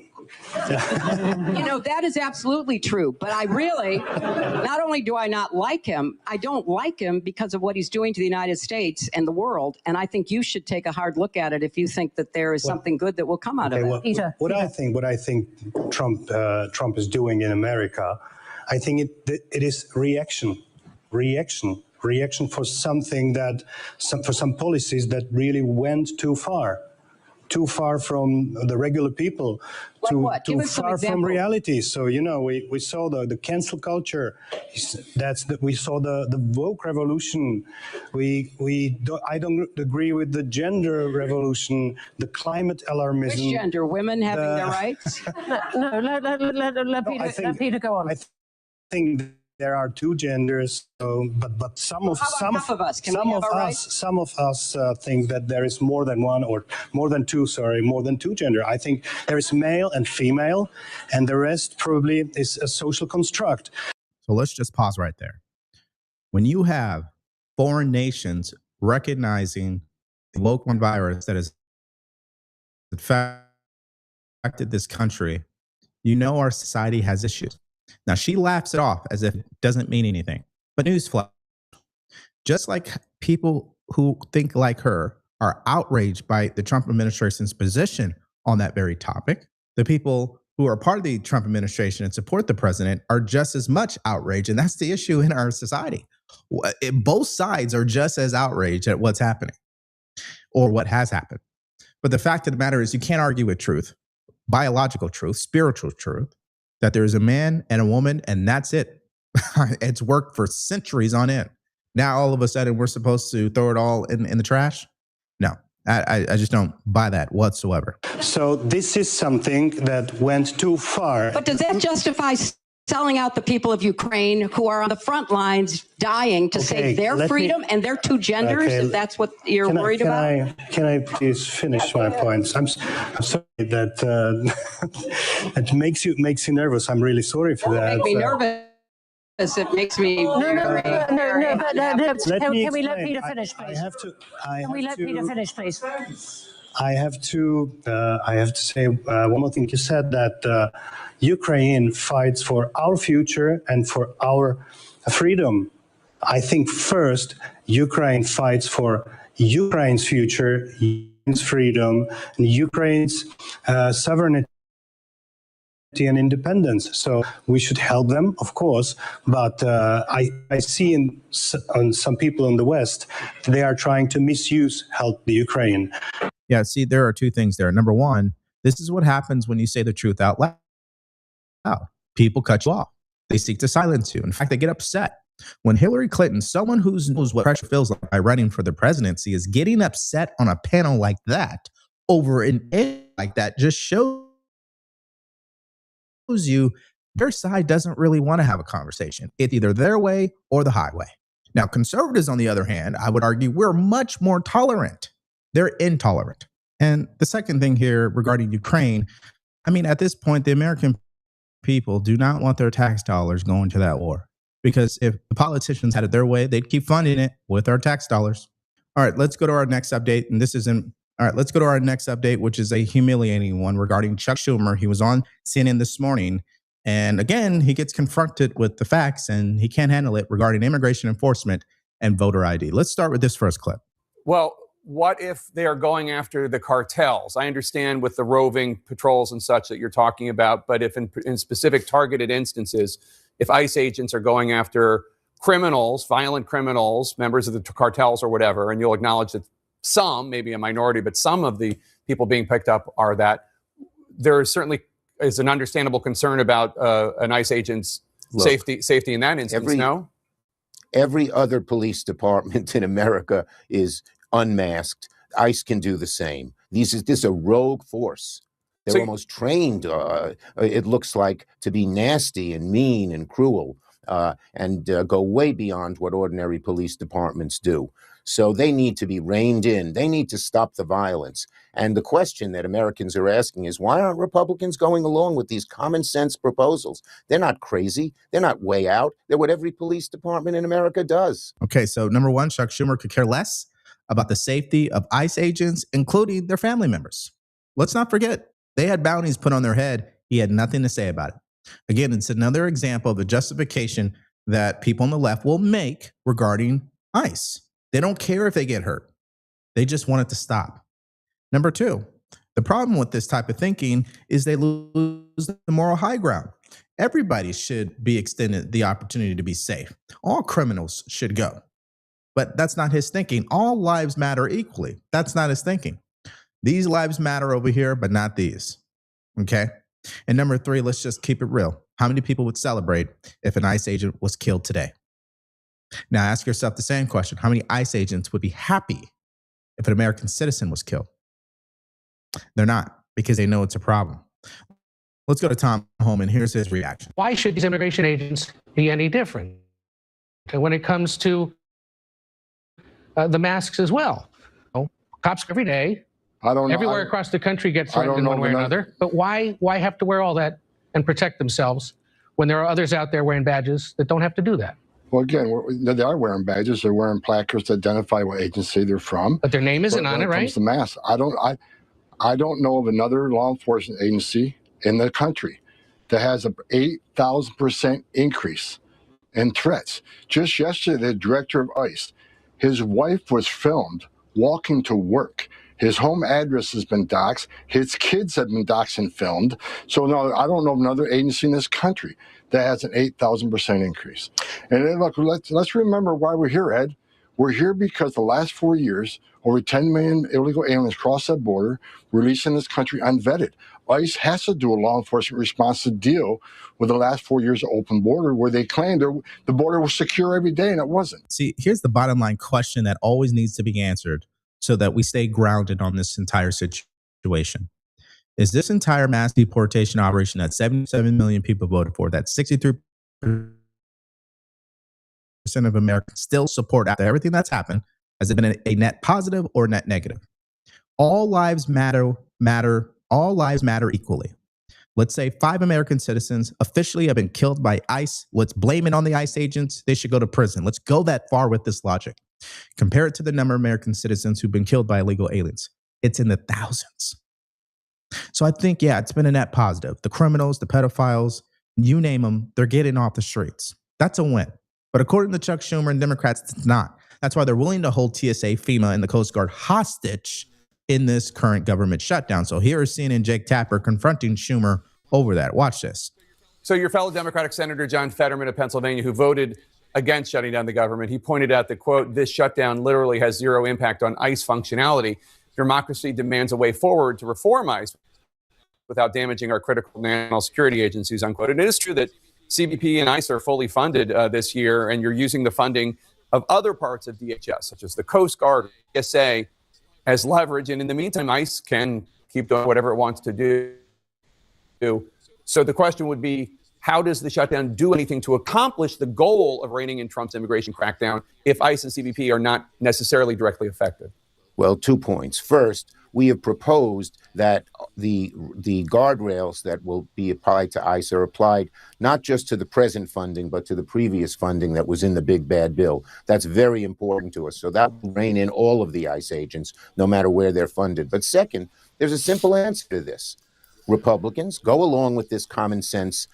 S15: You know, that is absolutely true. But I really, not only do I not like him, I don't like him because of what he's doing to the United States and the world. And I think you should take a hard look at it if you think that there is something good that will come out of it.
S16: Peter,
S17: what I think Trump is doing in America, I think it is reaction for something that, for some policies that really went too far from the regular people, too far from reality. So, you know, we saw the cancel culture. We saw the woke revolution. I don't agree with the gender revolution, the climate alarmism.
S15: Which gender? Women having their rights?
S16: No, let Peter go on.
S17: I think there are two genders, but some of us think that there is more than one, or more than two gender. I think there is male and female, and the rest probably is a social construct.
S14: So let's just pause right there. When you have foreign nations recognizing the local virus that has affected this country, you know our society has issues. Now, she laughs it off as if it doesn't mean anything. But newsflash, Just like people who think like her are outraged by the Trump administration's position on that very topic, the people who are part of the Trump administration and support the president are just as much outraged. And that's the issue in our society. Both sides are just as outraged at what's happening or what has happened. But the fact of the matter is you can't argue with truth, biological truth, spiritual truth, that there is a man and a woman and that's it. It's worked for centuries on end. Now, all of a sudden, we're supposed to throw it all in the trash? No, I just don't buy that whatsoever.
S17: So this is something that went too far.
S15: But does that justify selling out the people of Ukraine who are on the front lines dying to save their freedom and their two genders, if that's what you're worried about?
S17: Can I please finish my points? I'm sorry that it makes you nervous. I'm really sorry for that.
S15: Make me nervous. It makes me very,
S16: Can we let Peter finish, please? Can we let Peter finish, please?
S17: I have to say one more thing. You said that Ukraine fights for our future and for our freedom. I think first, Ukraine fights for Ukraine's future, Ukraine's freedom, and Ukraine's sovereignty and independence. So we should help them, of course, but I see on some people in the West, they are trying to help the Ukraine.
S14: Yeah, see, there are two things there. Number one, this is what happens when you say the truth out loud. People cut you off. They seek to silence you. In fact, they get upset. When Hilary Clinton, someone who knows what pressure feels like by running for the presidency, is getting upset on a panel like that over an issue like that, just shows you their side doesn't really want to have a conversation. It's either their way or the highway. Now, conservatives, on the other hand, I would argue we're much more tolerant. They're intolerant. And the second thing here regarding Ukraine, I mean, at this point, the American people do not want their tax dollars going to that war. Because if the politicians had it their way, they'd keep funding it with our tax dollars. All right, let's go to our next update. And this isn't. All right, let's go to our next update, which is a humiliating one regarding Chuck Schumer. He was on CNN this morning. And again, he gets confronted with the facts and he can't handle it regarding immigration enforcement and voter ID. Let's start with this first clip.
S18: Well, what if they are going after the cartels? I understand with the roving patrols and such that you're talking about, but if in specific targeted instances, if ICE agents are going after criminals, violent criminals, members of the cartels or whatever, and you'll acknowledge that some, maybe a minority, but some of the people being picked up are that, there certainly is an understandable concern about an ICE agent's safety in that instance,
S19: Every other police department in America is unmasked. ICE can do the same. This is a rogue force. They're almost trained, it looks like, to be nasty and mean and cruel and go way beyond what ordinary police departments do. So they need to be reined in. They need to stop the violence. And the question that Americans are asking is, why aren't Republicans going along with these common sense proposals? They're not crazy. They're not way out. They're what every police department in America does.
S14: Okay, so number one, Chuck Schumer could care less about the safety of ICE agents, including their family members. Let's not forget, they had bounties put on their head. He had nothing to say about it. Again, it's another example of the justification that people on the left will make regarding ICE. They don't care if they get hurt. They just want it to stop. Number two, the problem with this type of thinking is they lose the moral high ground. Everybody should be extended the opportunity to be safe. All criminals should go. But that's not his thinking. All lives matter equally. That's not his thinking. These lives matter over here, but not these. Okay? And number three, let's just keep it real. How many people would celebrate if an ICE agent was killed today? Now ask yourself the same question. How many ICE agents would be happy if an American citizen was killed? They're not, because they know it's a problem. Let's go to Tom Homan. Here's his reaction.
S20: Why should these immigration agents be any different? And when it comes to the masks as well, cops every day, everywhere across the country get threatened in one way or another. But why have to wear all that and protect themselves when there are others out there wearing badges that don't have to do that?
S21: Well, again, they are wearing badges. They're wearing placards to identify what agency they're from.
S20: But their name isn't on it, right?
S21: When it comes to masks, I don't know of another law enforcement agency in the country that has an 8,000% increase in threats. Just yesterday, the director of ICE His wife was filmed walking to work. His home address has been doxxed. His kids have been doxxed and filmed. So no, I don't know of another agency in this country that has an 8,000% increase. And then look, let's remember why we're here, Ed. We're here because the last 4 years, over 10 million illegal aliens crossed that border, released in this country unvetted. ICE has to do a law enforcement response to deal with the last 4 years of open border, where they claimed the border was secure every day, and it wasn't.
S14: See, here's the bottom line question that always needs to be answered so that we stay grounded on this entire situation. Is this entire mass deportation operation that 77 million people voted for, that 63% of Americans still support after everything that's happened, has it been a net positive or net negative? All lives matter, all lives matter equally. Let's say 5 American citizens officially have been killed by ICE. Let's blame it on the ICE agents. They should go to prison. Let's go that far with this logic. Compare it to the number of American citizens who've been killed by illegal aliens. It's in the thousands. So I think, yeah, it's been a net positive. The criminals, the pedophiles, you name them, they're getting off the streets. That's a win. But according to Chuck Schumer and Democrats, it's not. That's why they're willing to hold TSA, FEMA, and the Coast Guard hostage in this current government shutdown. So here is CNN Jake Tapper confronting Schumer over that. Watch this.
S18: So your fellow Democratic Senator John Fetterman of Pennsylvania, who voted against shutting down the government, he pointed out that, quote, this shutdown literally has zero impact on ICE functionality. Democracy demands a way forward to reform ICE without damaging our critical national security agencies, unquote. And it is true that CBP and ICE are fully funded this year, and you're using the funding of other parts of DHS, such as the Coast Guard, TSA, as leverage. And in the meantime, ICE can keep doing whatever it wants to do. So the question would be, how does the shutdown do anything to accomplish the goal of reining in Trump's immigration crackdown if ICE and CBP are not necessarily directly effective?
S19: Well, 2 points. First, we have proposed that the guardrails that will be applied to ICE are applied not just to the present funding, but to the previous funding that was in the big bad bill. That's very important to us. So that will rein in all of the ICE agents, no matter where they're funded. But second, there's a simple answer to this. Republicans, go along with these common sense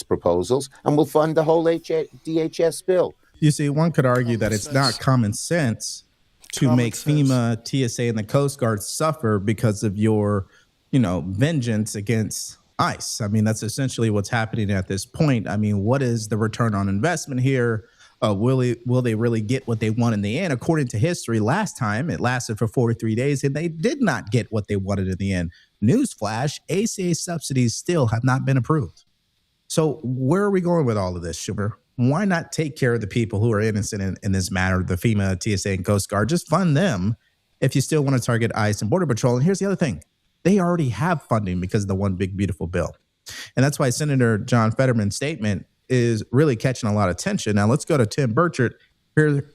S19: proposals, and we'll fund the whole DHS bill.
S14: You see, one could argue that it's not common sense to make FEMA, TSA, and the Coast Guard suffer because of your, vengeance against ICE. I mean, that's essentially what's happening at this point. I mean, what is the return on investment here? Will they really get what they want in the end? According to history, last time it lasted for 43 days, and they did not get what they wanted in the end. Newsflash, ACA subsidies still have not been approved. So where are we going with all of this, Schumer? Why not take care of the people who are innocent in this matter, the FEMA, TSA, and Coast Guard? Just fund them if you still want to target ICE and Border Patrol. And here's the other thing. They already have funding because of the one big, beautiful bill. And that's why Senator John Fetterman's statement is really catching a lot of attention. Now let's go to Tim Burchett.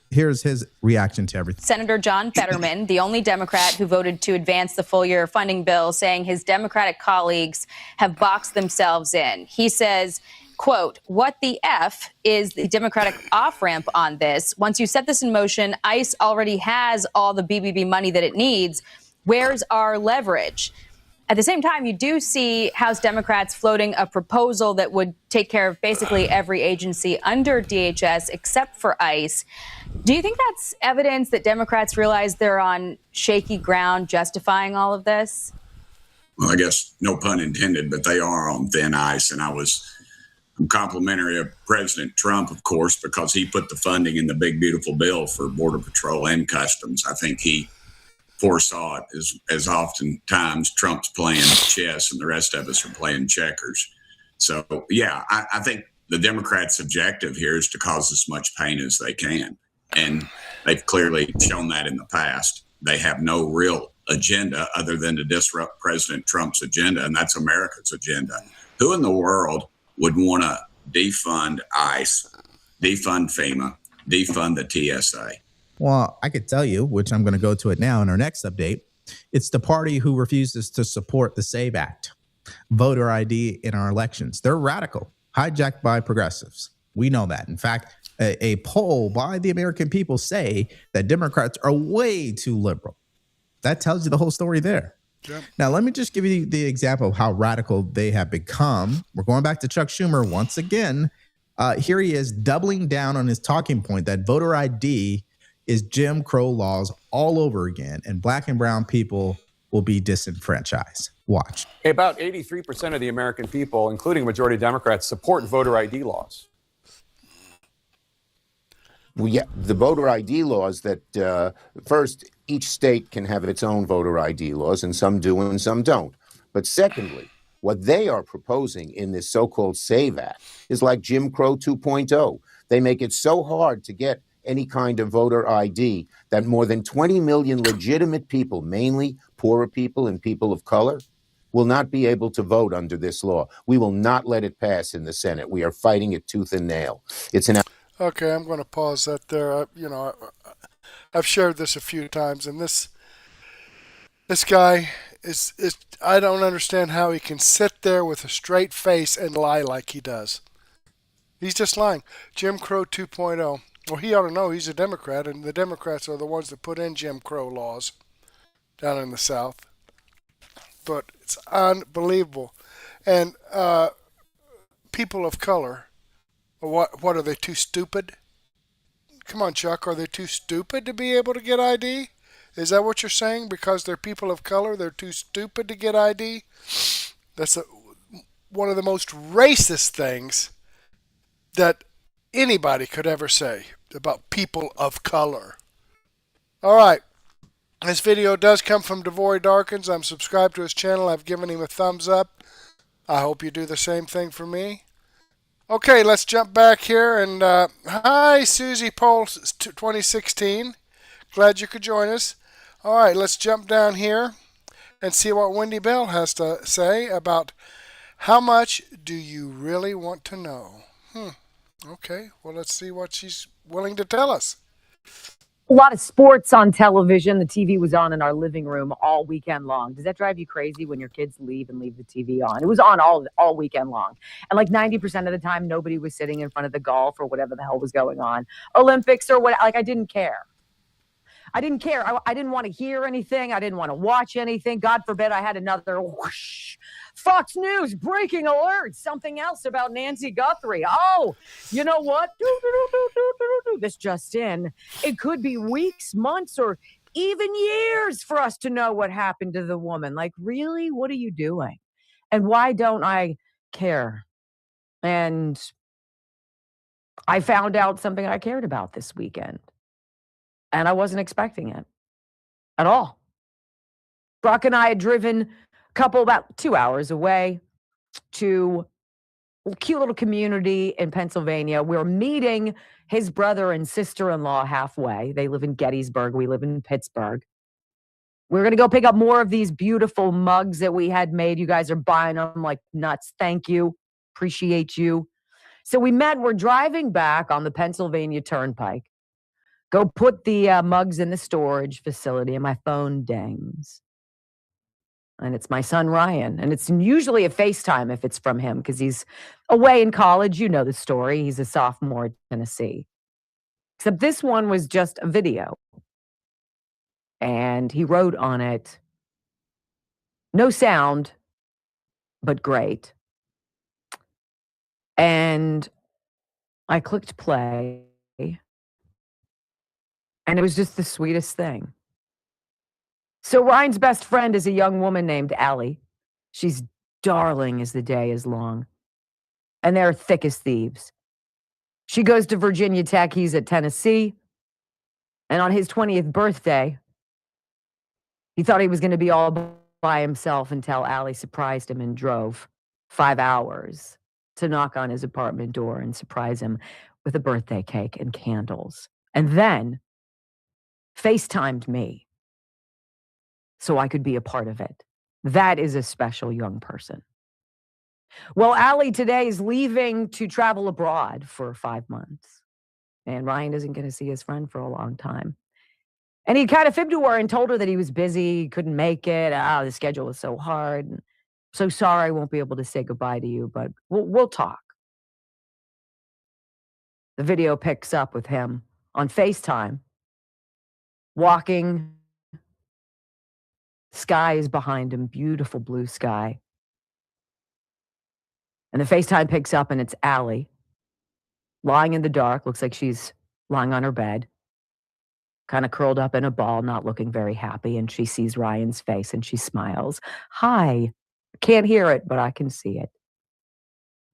S14: Here's his reaction to everything.
S3: Senator John Fetterman, the only Democrat who voted to advance the full-year funding bill, saying his Democratic colleagues have boxed themselves in. He says, quote, what the F is the Democratic off-ramp on this? Once you set this in motion, ICE already has all the BBB money that it needs. Where's our leverage? At the same time, you do see House Democrats floating a proposal that would take care of basically every agency under DHS except for ICE. Do you think that's evidence that Democrats realize they're on shaky ground justifying all of this?
S22: Well, I guess no pun intended, but they are on thin ice. And I'm complimentary of President Trump, of course, because he put the funding in the big, beautiful bill for Border Patrol and Customs. I think he foresaw it, as oftentimes Trump's playing chess and the rest of us are playing checkers. So, yeah, I think the Democrats' objective here is to cause as much pain as they can. And they've clearly shown that in the past. They have no real agenda other than to disrupt President Trump's agenda, and that's America's agenda. Who in the world would want to defund ICE, defund FEMA, defund the TSA?
S14: Well, I could tell you, which I'm going to go to it now in our next update. It's the party who refuses to support the SAVE Act, voter ID in our elections. They're radical, hijacked by progressives. We know that. In fact, a poll by the American people say that Democrats are way too liberal. That tells you the whole story there. Yep. Now, let me just give you the example of how radical they have become. We're going back to Chuck Schumer once again. Here he is doubling down on his talking point that voter ID is Jim Crow laws all over again, and black and brown people will be disenfranchised. Watch.
S18: About 83% of the American people, including majority Democrats, support voter ID laws.
S19: Well, yeah, the voter ID laws that, first, each state can have its own voter ID laws, and some do and some don't. But secondly, what they are proposing in this so-called SAVE Act is like Jim Crow 2.0. They make it so hard to get any kind of voter ID that more than 20 million legitimate people, mainly poorer people and people of color, will not be able to vote under this law. We will not let it pass in the Senate. We are fighting it tooth and nail. It's an...
S1: Okay, I'm going to pause that there. I've shared this a few times, and this guy is I don't understand how he can sit there with a straight face and lie like he does. He's just lying. Jim Crow 2.0. Well, he ought to know he's a Democrat, and the Democrats are the ones that put in Jim Crow laws down in the South. But it's unbelievable. And people of color, what are they, too stupid? Come on, Chuck, are they too stupid to be able to get ID? Is that what you're saying? Because they're people of color, they're too stupid to get ID? That's one of the most racist things that anybody could ever say about people of color. All right. This video does come from Devory Darkins. I'm subscribed to his channel. I've given him a thumbs up. I hope you do the same thing for me. Okay, let's jump back here. And hi, Susie Poll 2016. Glad you could join us. All right, let's jump down here and see what Wendy Bell has to say about how much do you really want to know. Okay, well, let's see what she's willing to tell us.
S2: A lot of sports on television. The TV was on in our living room all weekend long. Does that drive you crazy when your kids leave the TV on? It was on all weekend long. And like 90% of the time, nobody was sitting in front of the golf or whatever the hell was going on. Olympics or what, like I didn't care. I didn't care. I didn't want to hear anything. I didn't want to watch anything. God forbid I had another whoosh. Fox News, breaking alert. Something else about Nancy Guthrie. Oh, you know what? This just in. It could be weeks, months, or even years for us to know what happened to the woman. Like, really? What are you doing? And why don't I care? And I found out something I cared about this weekend. And I wasn't expecting it at all. Brock and I had driven a couple about 2 hours away to a cute little community in Pennsylvania. We're meeting his brother and sister-in-law halfway. They live in Gettysburg. We live in Pittsburgh. We're going to go pick up more of these beautiful mugs that we had made. You guys are buying them like nuts. Thank you. Appreciate you. So we met. We're driving back on the Pennsylvania Turnpike. Go put the mugs in the storage facility, and my phone dings. And it's my son, Ryan. And it's usually a FaceTime if it's from him, because he's away in college. You know the story. He's a sophomore at Tennessee. Except this one was just a video. And he wrote on it, no sound, but great. And I clicked play. And it was just the sweetest thing. So Ryan's best friend is a young woman named Allie. She's darling as the day is long. And they're thick as thieves. She goes to Virginia Tech. He's at Tennessee. And on his 20th birthday, he thought he was going to be all by himself until Allie surprised him and drove 5 hours to knock on his apartment door and surprise him with a birthday cake and candles. And then FaceTimed me so I could be a part of it. That is a special young person. Well, Allie today is leaving to travel abroad for 5 months. And Ryan isn't going to see his friend for a long time. And he kind of fibbed to her and told her that he was busy, couldn't make it. The schedule was so hard. And so sorry I won't be able to say goodbye to you, but we'll talk. The video picks up with him on FaceTime. Walking, sky is behind him, beautiful blue sky. And the FaceTime picks up and it's Allie, lying in the dark, looks like she's lying on her bed, kind of curled up in a ball, not looking very happy, and she sees Ryan's face and she smiles. Hi. Can't hear it, but I can see it.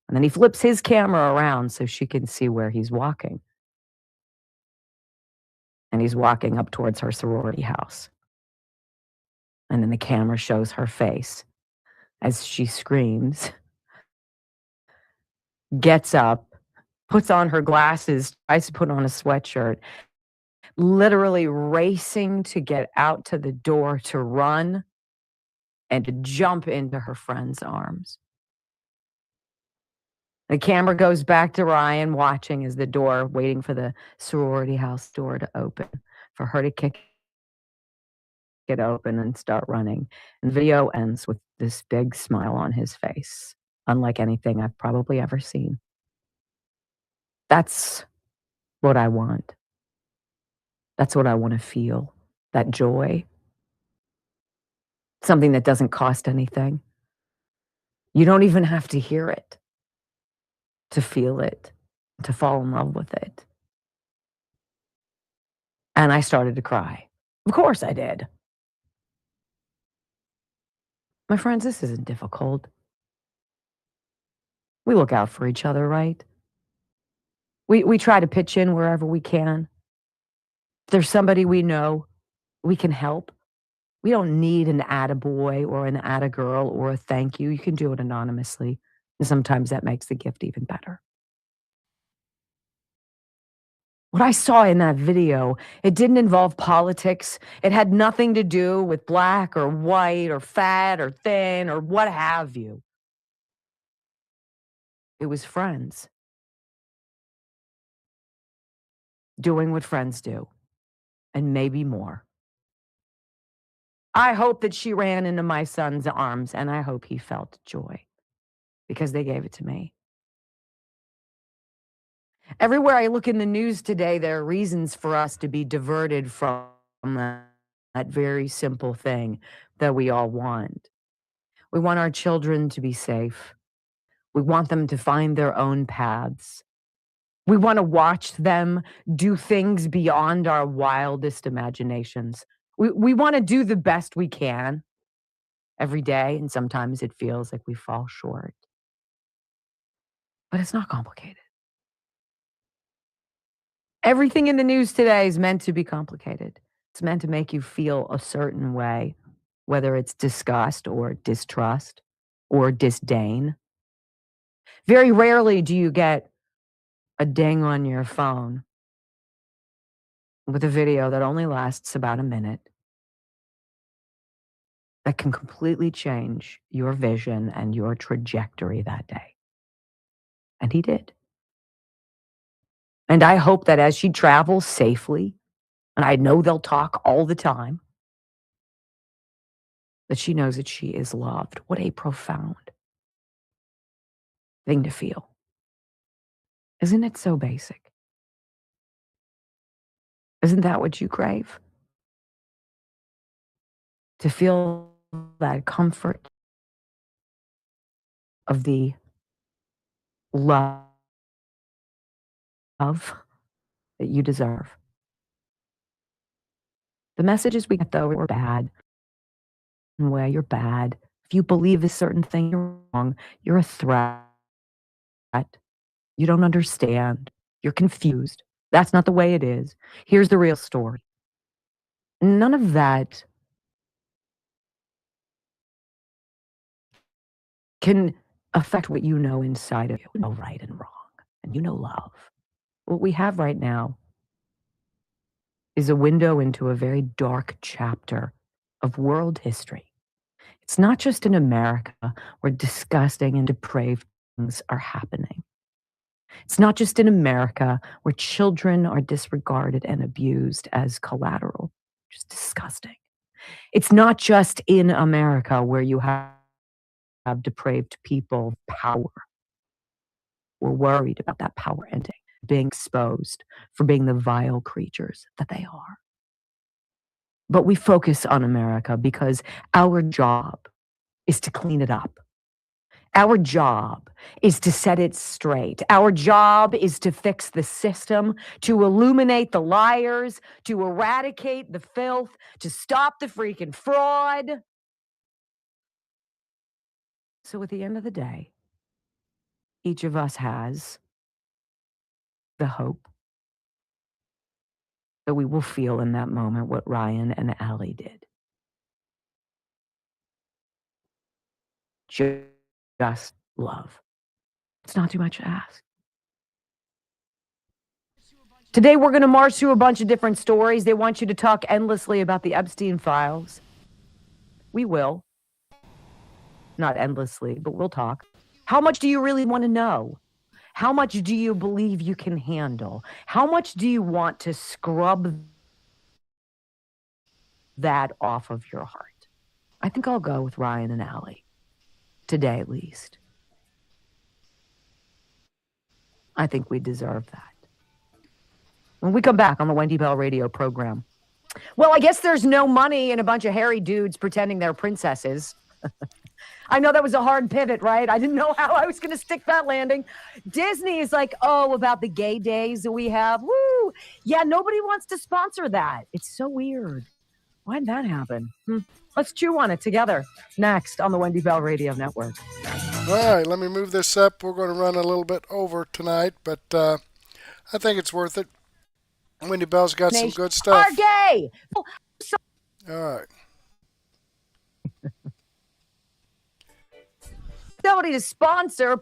S2: And then he flips his camera around so she can see where he's walking. And he's walking up towards her sorority house. And then the camera shows her face as she screams, gets up, puts on her glasses, tries to put on a sweatshirt, literally racing to get out to the door to run and to jump into her friend's arms. The camera goes back to Ryan watching as the door, waiting for the sorority house door to open, for her to kick it open and start running. And the video ends with this big smile on his face, unlike anything I've probably ever seen. That's what I want. That's what I want to feel, that joy. Something that doesn't cost anything. You don't even have to hear it to feel it, to fall in love with it. And I started to cry. Of course I did. My friends, this isn't difficult. We look out for each other, right? We try to pitch in wherever we can. If there's somebody we know, we can help. We don't need an attaboy or an attagirl or a thank you. You can do it anonymously. And sometimes that makes the gift even better. What I saw in that video, it didn't involve politics. It had nothing to do with black or white or fat or thin or what have you. It was friends doing what friends do, and maybe more. I hope that she ran into my son's arms, and I hope he felt joy because they gave it to me. Everywhere I look in the news today, there are reasons for us to be diverted from that very simple thing that we all want. We want our children to be safe. We want them to find their own paths. We want to watch them do things beyond our wildest imaginations. We want to do the best we can every day, and sometimes it feels like we fall short. But it's not complicated. Everything in the news today is meant to be complicated. It's meant to make you feel a certain way, whether it's disgust or distrust or disdain. Very rarely do you get a ding on your phone with a video that only lasts about a minute that can completely change your vision and your trajectory that day. And he did. And I hope that as she travels safely, and I know they'll talk all the time, that she knows that she is loved. What a profound thing to feel. Isn't it so basic? Isn't that what you crave? To feel that comfort of the love that you deserve. The messages we get, though, are bad. Well, you're bad. If you believe a certain thing, you're wrong. You're a threat. You don't understand. You're confused. That's not the way it is. Here's the real story. None of that can affect what you know inside of you. You know right and wrong, and you know love. What we have right now is a window into a very dark chapter of world history. It's not just in America where disgusting and depraved things are happening. It's not just in America where children are disregarded and abused as collateral. Just disgusting. It's not just in America where you have depraved people with power. We're worried about that power ending, being exposed for being the vile creatures that they are. But we focus on America because our job is to clean it up Our job is to set it straight. Our job is to fix the system, to illuminate the liars, to eradicate the filth, to stop the freaking fraud. So at the end of the day, each of us has the hope that we will feel in that moment what Ryan and Allie did. Just love. It's not too much to ask. Today, we're going to march through a bunch of different stories. They want you to talk endlessly about the Epstein files. We will. Not endlessly, but we'll talk. How much do you really want to know? How much do you believe you can handle? How much do you want to scrub that off of your heart? I think I'll go with Ryan and Allie. Today, at least. I think we deserve that. When we come back on the Wendy Bell radio program. Well, I guess there's no money in a bunch of hairy dudes pretending they're princesses. I know that was a hard pivot, right? I didn't know how I was going to stick that landing. Disney is like, oh, about the gay days that we have. Woo! Yeah, nobody wants to sponsor that. It's so weird. Why did that happen? Let's chew on it together. Next on the Wendy Bell Radio Network.
S1: All right, let me move this up. We're going to run a little bit over tonight, but I think it's worth it. Wendy Bell's got some good stuff.
S2: Are gay.
S1: All right.
S2: Somebody to sponsor.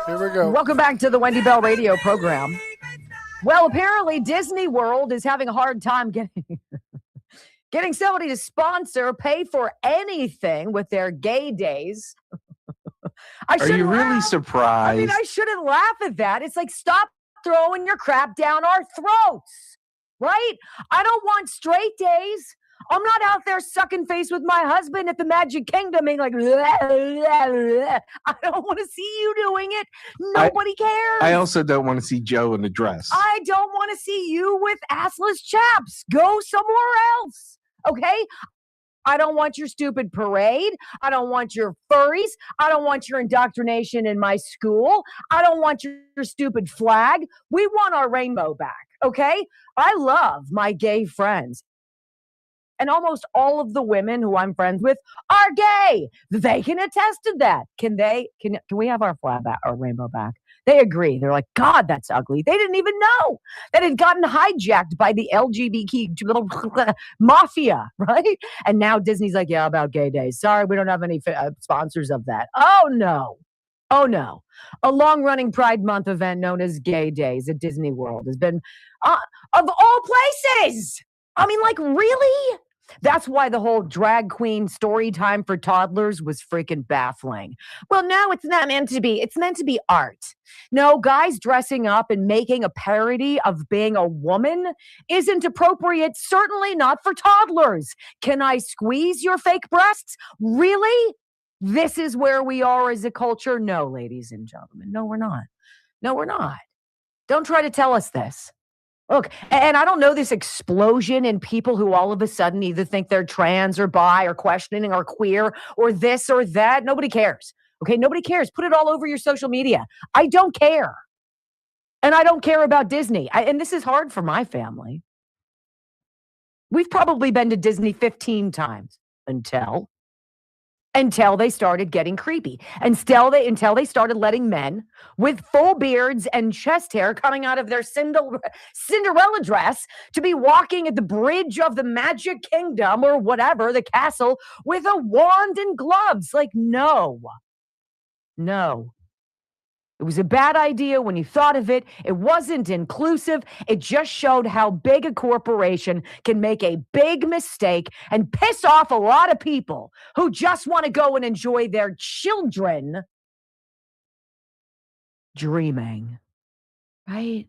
S1: Here we go.
S2: Welcome back to the Wendy Bell radio program. Well, apparently Disney World is having a hard time getting somebody to sponsor, pay for anything with their gay days.
S7: Are you really surprised?
S2: I mean, I shouldn't laugh at that. It's like, stop throwing your crap down our throats, right? I don't want straight days. I'm not out there sucking face with my husband at the Magic Kingdom being like, blah, blah, blah. I don't want to see you doing it. Nobody cares.
S7: I also don't want to see Joe in a dress.
S2: I don't want to see you with assless chaps. Go somewhere else, okay? I don't want your stupid parade. I don't want your furries. I don't want your indoctrination in my school. I don't want your stupid flag. We want our rainbow back, okay? I love my gay friends. And almost all of the women who I'm friends with are gay. They can attest to that. Can we have our flag back, our rainbow back? They agree. They're like, God, that's ugly. They didn't even know that it had gotten hijacked by the LGBT mafia, right? And now Disney's like, yeah, about gay days. Sorry, we don't have any sponsors of that. Oh, no. Oh, no. A long-running Pride Month event known as Gay Days at Disney World has been, of all places. I mean, like, really? That's why the whole drag queen story time for toddlers was freaking baffling. Well, no, it's not meant to be. It's meant to be art. No, guys dressing up and making a parody of being a woman isn't appropriate, certainly not for toddlers. Can I squeeze your fake breasts? Really? This is where we are as a culture? No, ladies and gentlemen. No, we're not. No, we're not. Don't try to tell us this. Look, and I don't know this explosion in people who all of a sudden either think they're trans or bi or questioning or queer or this or that. Nobody cares. Okay, nobody cares. Put it all over your social media. I don't care. And I don't care about Disney. And this is hard for my family. We've probably been to Disney 15 times until they started getting creepy. Until they started letting men with full beards and chest hair coming out of their Cinderella dress to be walking at the bridge of the Magic Kingdom or whatever, the castle, with a wand and gloves. Like, no. It was a bad idea when you thought of it. It wasn't inclusive. It just showed how big a corporation can make a big mistake and piss off a lot of people who just want to go and enjoy their children dreaming, right?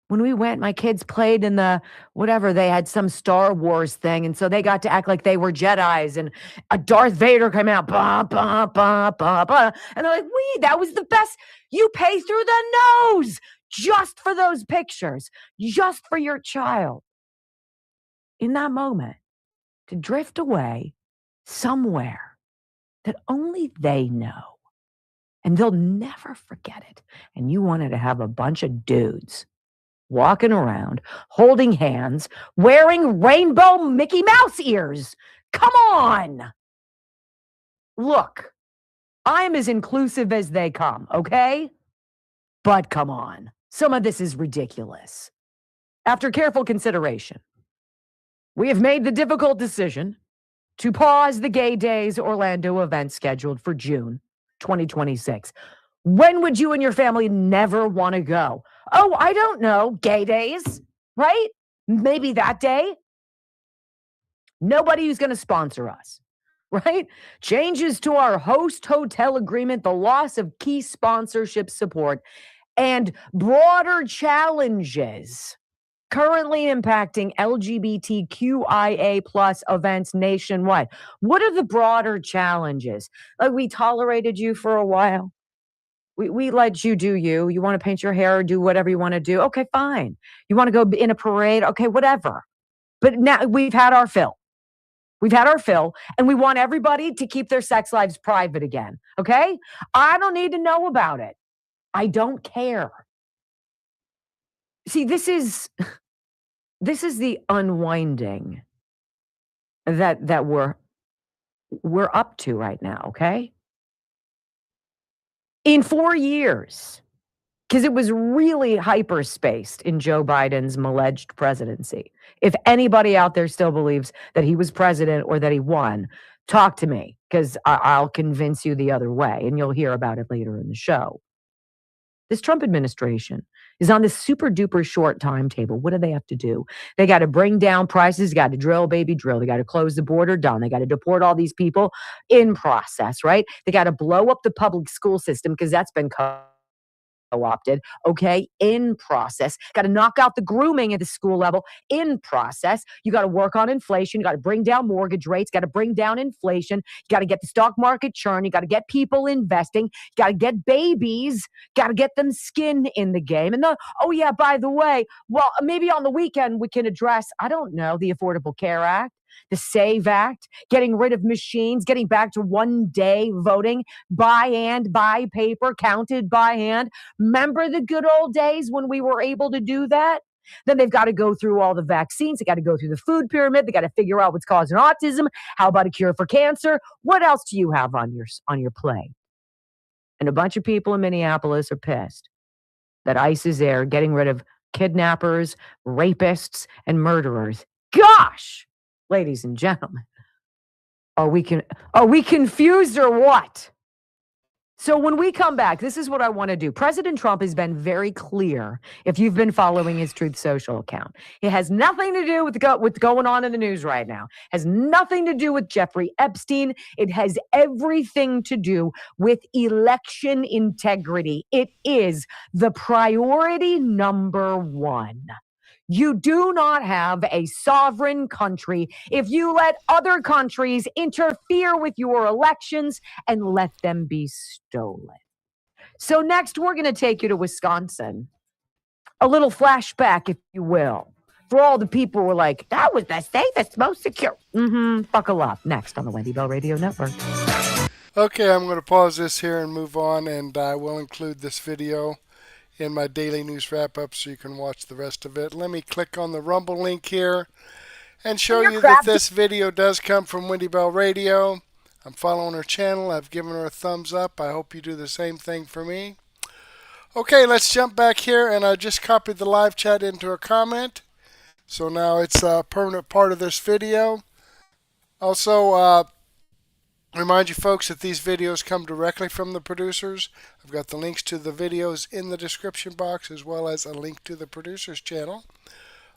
S2: When we went, my kids played in the whatever, they had some Star Wars thing. And so they got to act like they were Jedis and a Darth Vader came out. Bah, bah, bah, bah, bah. And they're like, that was the best. You pay through the nose just for those pictures, just for your child. In that moment, to drift away somewhere that only they know. And they'll never forget it. And you wanted to have a bunch of dudes walking around, holding hands, wearing rainbow Mickey Mouse ears. Come on. Look, I'm as inclusive as they come, okay? But come on. Some of this is ridiculous. After careful consideration, we have made the difficult decision to pause the Gay Days Orlando event scheduled for June 2026. When would you and your family never want to go? Oh, I don't know. Gay Days, right? Maybe that day. Nobody who's going to sponsor us, right? Changes to our host hotel agreement, the loss of key sponsorship support, and broader challenges currently impacting LGBTQIA plus events nationwide. What are the broader challenges? Like, we tolerated you for a while. We let you do you. You want to paint your hair or do whatever you want to do. Okay, fine. You want to go in a parade? Okay, whatever. But now we've had our fill. We've had our fill, and we want everybody to keep their sex lives private again. Okay? I don't need to know about it. I don't care. See, this is the unwinding that we're up to right now, okay? In 4 years, because it was really hyper-spaced in Joe Biden's alleged presidency. If anybody out there still believes that he was president or that he won, talk to me, because I'll convince you the other way, and you'll hear about it later in the show. This Trump administration is on this super duper short timetable. What do they have to do? They got to bring down prices, got to drill, baby, drill. They got to close the border, done. They got to deport all these people, in process, right? They got to blow up the public school system because that's been co-opted, okay, in process. Got to knock out the grooming at the school level, in process. You got to work on inflation. You got to bring down mortgage rates. Got to bring down inflation. You got to get the stock market churn. You got to get people investing. You got to get babies. Got to get them skin in the game. And oh yeah, by the way, well, maybe on the weekend we can address, I don't know, the Affordable Care Act, the SAVE Act, getting rid of machines, getting back to one-day voting, by hand, by paper, counted by hand. Remember the good old days when we were able to do that? Then they've got to go through all the vaccines. They got to go through the food pyramid. They got to figure out what's causing autism. How about a cure for cancer? What else do you have on your plate? And a bunch of people in Minneapolis are pissed that ICE is there getting rid of kidnappers, rapists, and murderers. Gosh! Ladies and gentlemen, are we confused or what? So when we come back, this is what I want to do. President Trump has been very clear, if you've been following his Truth Social account. It has nothing to do with what's going on in the news right now. It has nothing to do with Jeffrey Epstein. It has everything to do with election integrity. It is the priority number one. You do not have a sovereign country if you let other countries interfere with your elections and let them be stolen. So next, we're going to take you to Wisconsin. A little flashback, if you will, for all the people who were like, that was the safest, most secure. Buckle up. Next on the Wendy Bell Radio Network.
S1: Okay, I'm going to pause this here and move on, and I will include this video in my daily news wrap-up so you can watch the rest of it. Let me click on the Rumble link here and show you that this video does come from Wendy Bell Radio. I'm following her channel. I've given her a thumbs up. I hope you do the same thing for me. Okay, let's jump back here, and I just copied the live chat into a comment. So now it's a permanent part of this video. Also, remind you folks that these videos come directly from the producers. I've got the links to the videos in the description box as well as a link to the producers channel.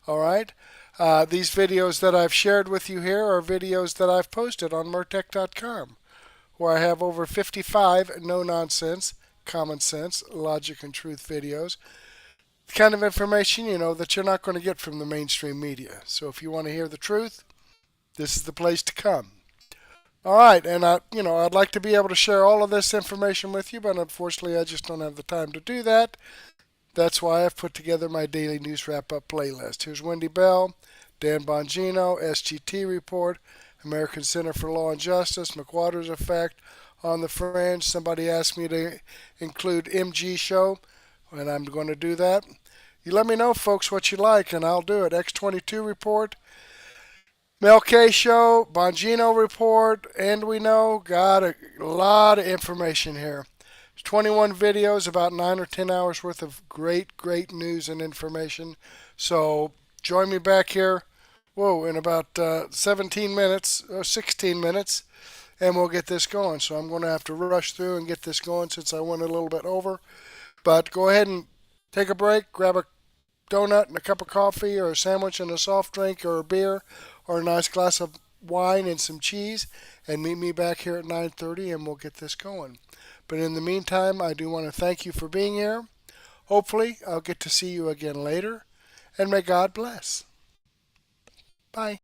S1: All right. These videos that I've shared with you here are videos that I've posted on Murtech.com, where I have over 55 no-nonsense, common sense, logic, and truth videos. The kind of information, that you're not going to get from the mainstream media. So if you want to hear the truth, this is the place to come. All right, and I'd like to be able to share all of this information with you, but unfortunately I just don't have the time to do that. That's why I've put together my daily news wrap-up playlist. Here's Wendy Bell, Dan Bongino, SGT Report, American Center for Law and Justice, McWater's Effect, on the fringe. Somebody asked me to include MG Show, and I'm going to do that. You let me know, folks, what you like, and I'll do it. X22 Report, Mel K Show, Bongino Report, and we know, got a lot of information here. 21 videos, about 9 or 10 hours worth of great news and information. So join me back here, in about 17 minutes or 16 minutes, and we'll get this going. So I'm going to have to rush through and get this going since I went a little bit over. But go ahead and take a break, grab a donut and a cup of coffee or a sandwich and a soft drink or a beer or a nice glass of wine and some cheese, and meet me back here at 9:30 and we'll get this going. But in the meantime, I do want to thank you for being here. Hopefully, I'll get to see you again later, and may God bless. Bye.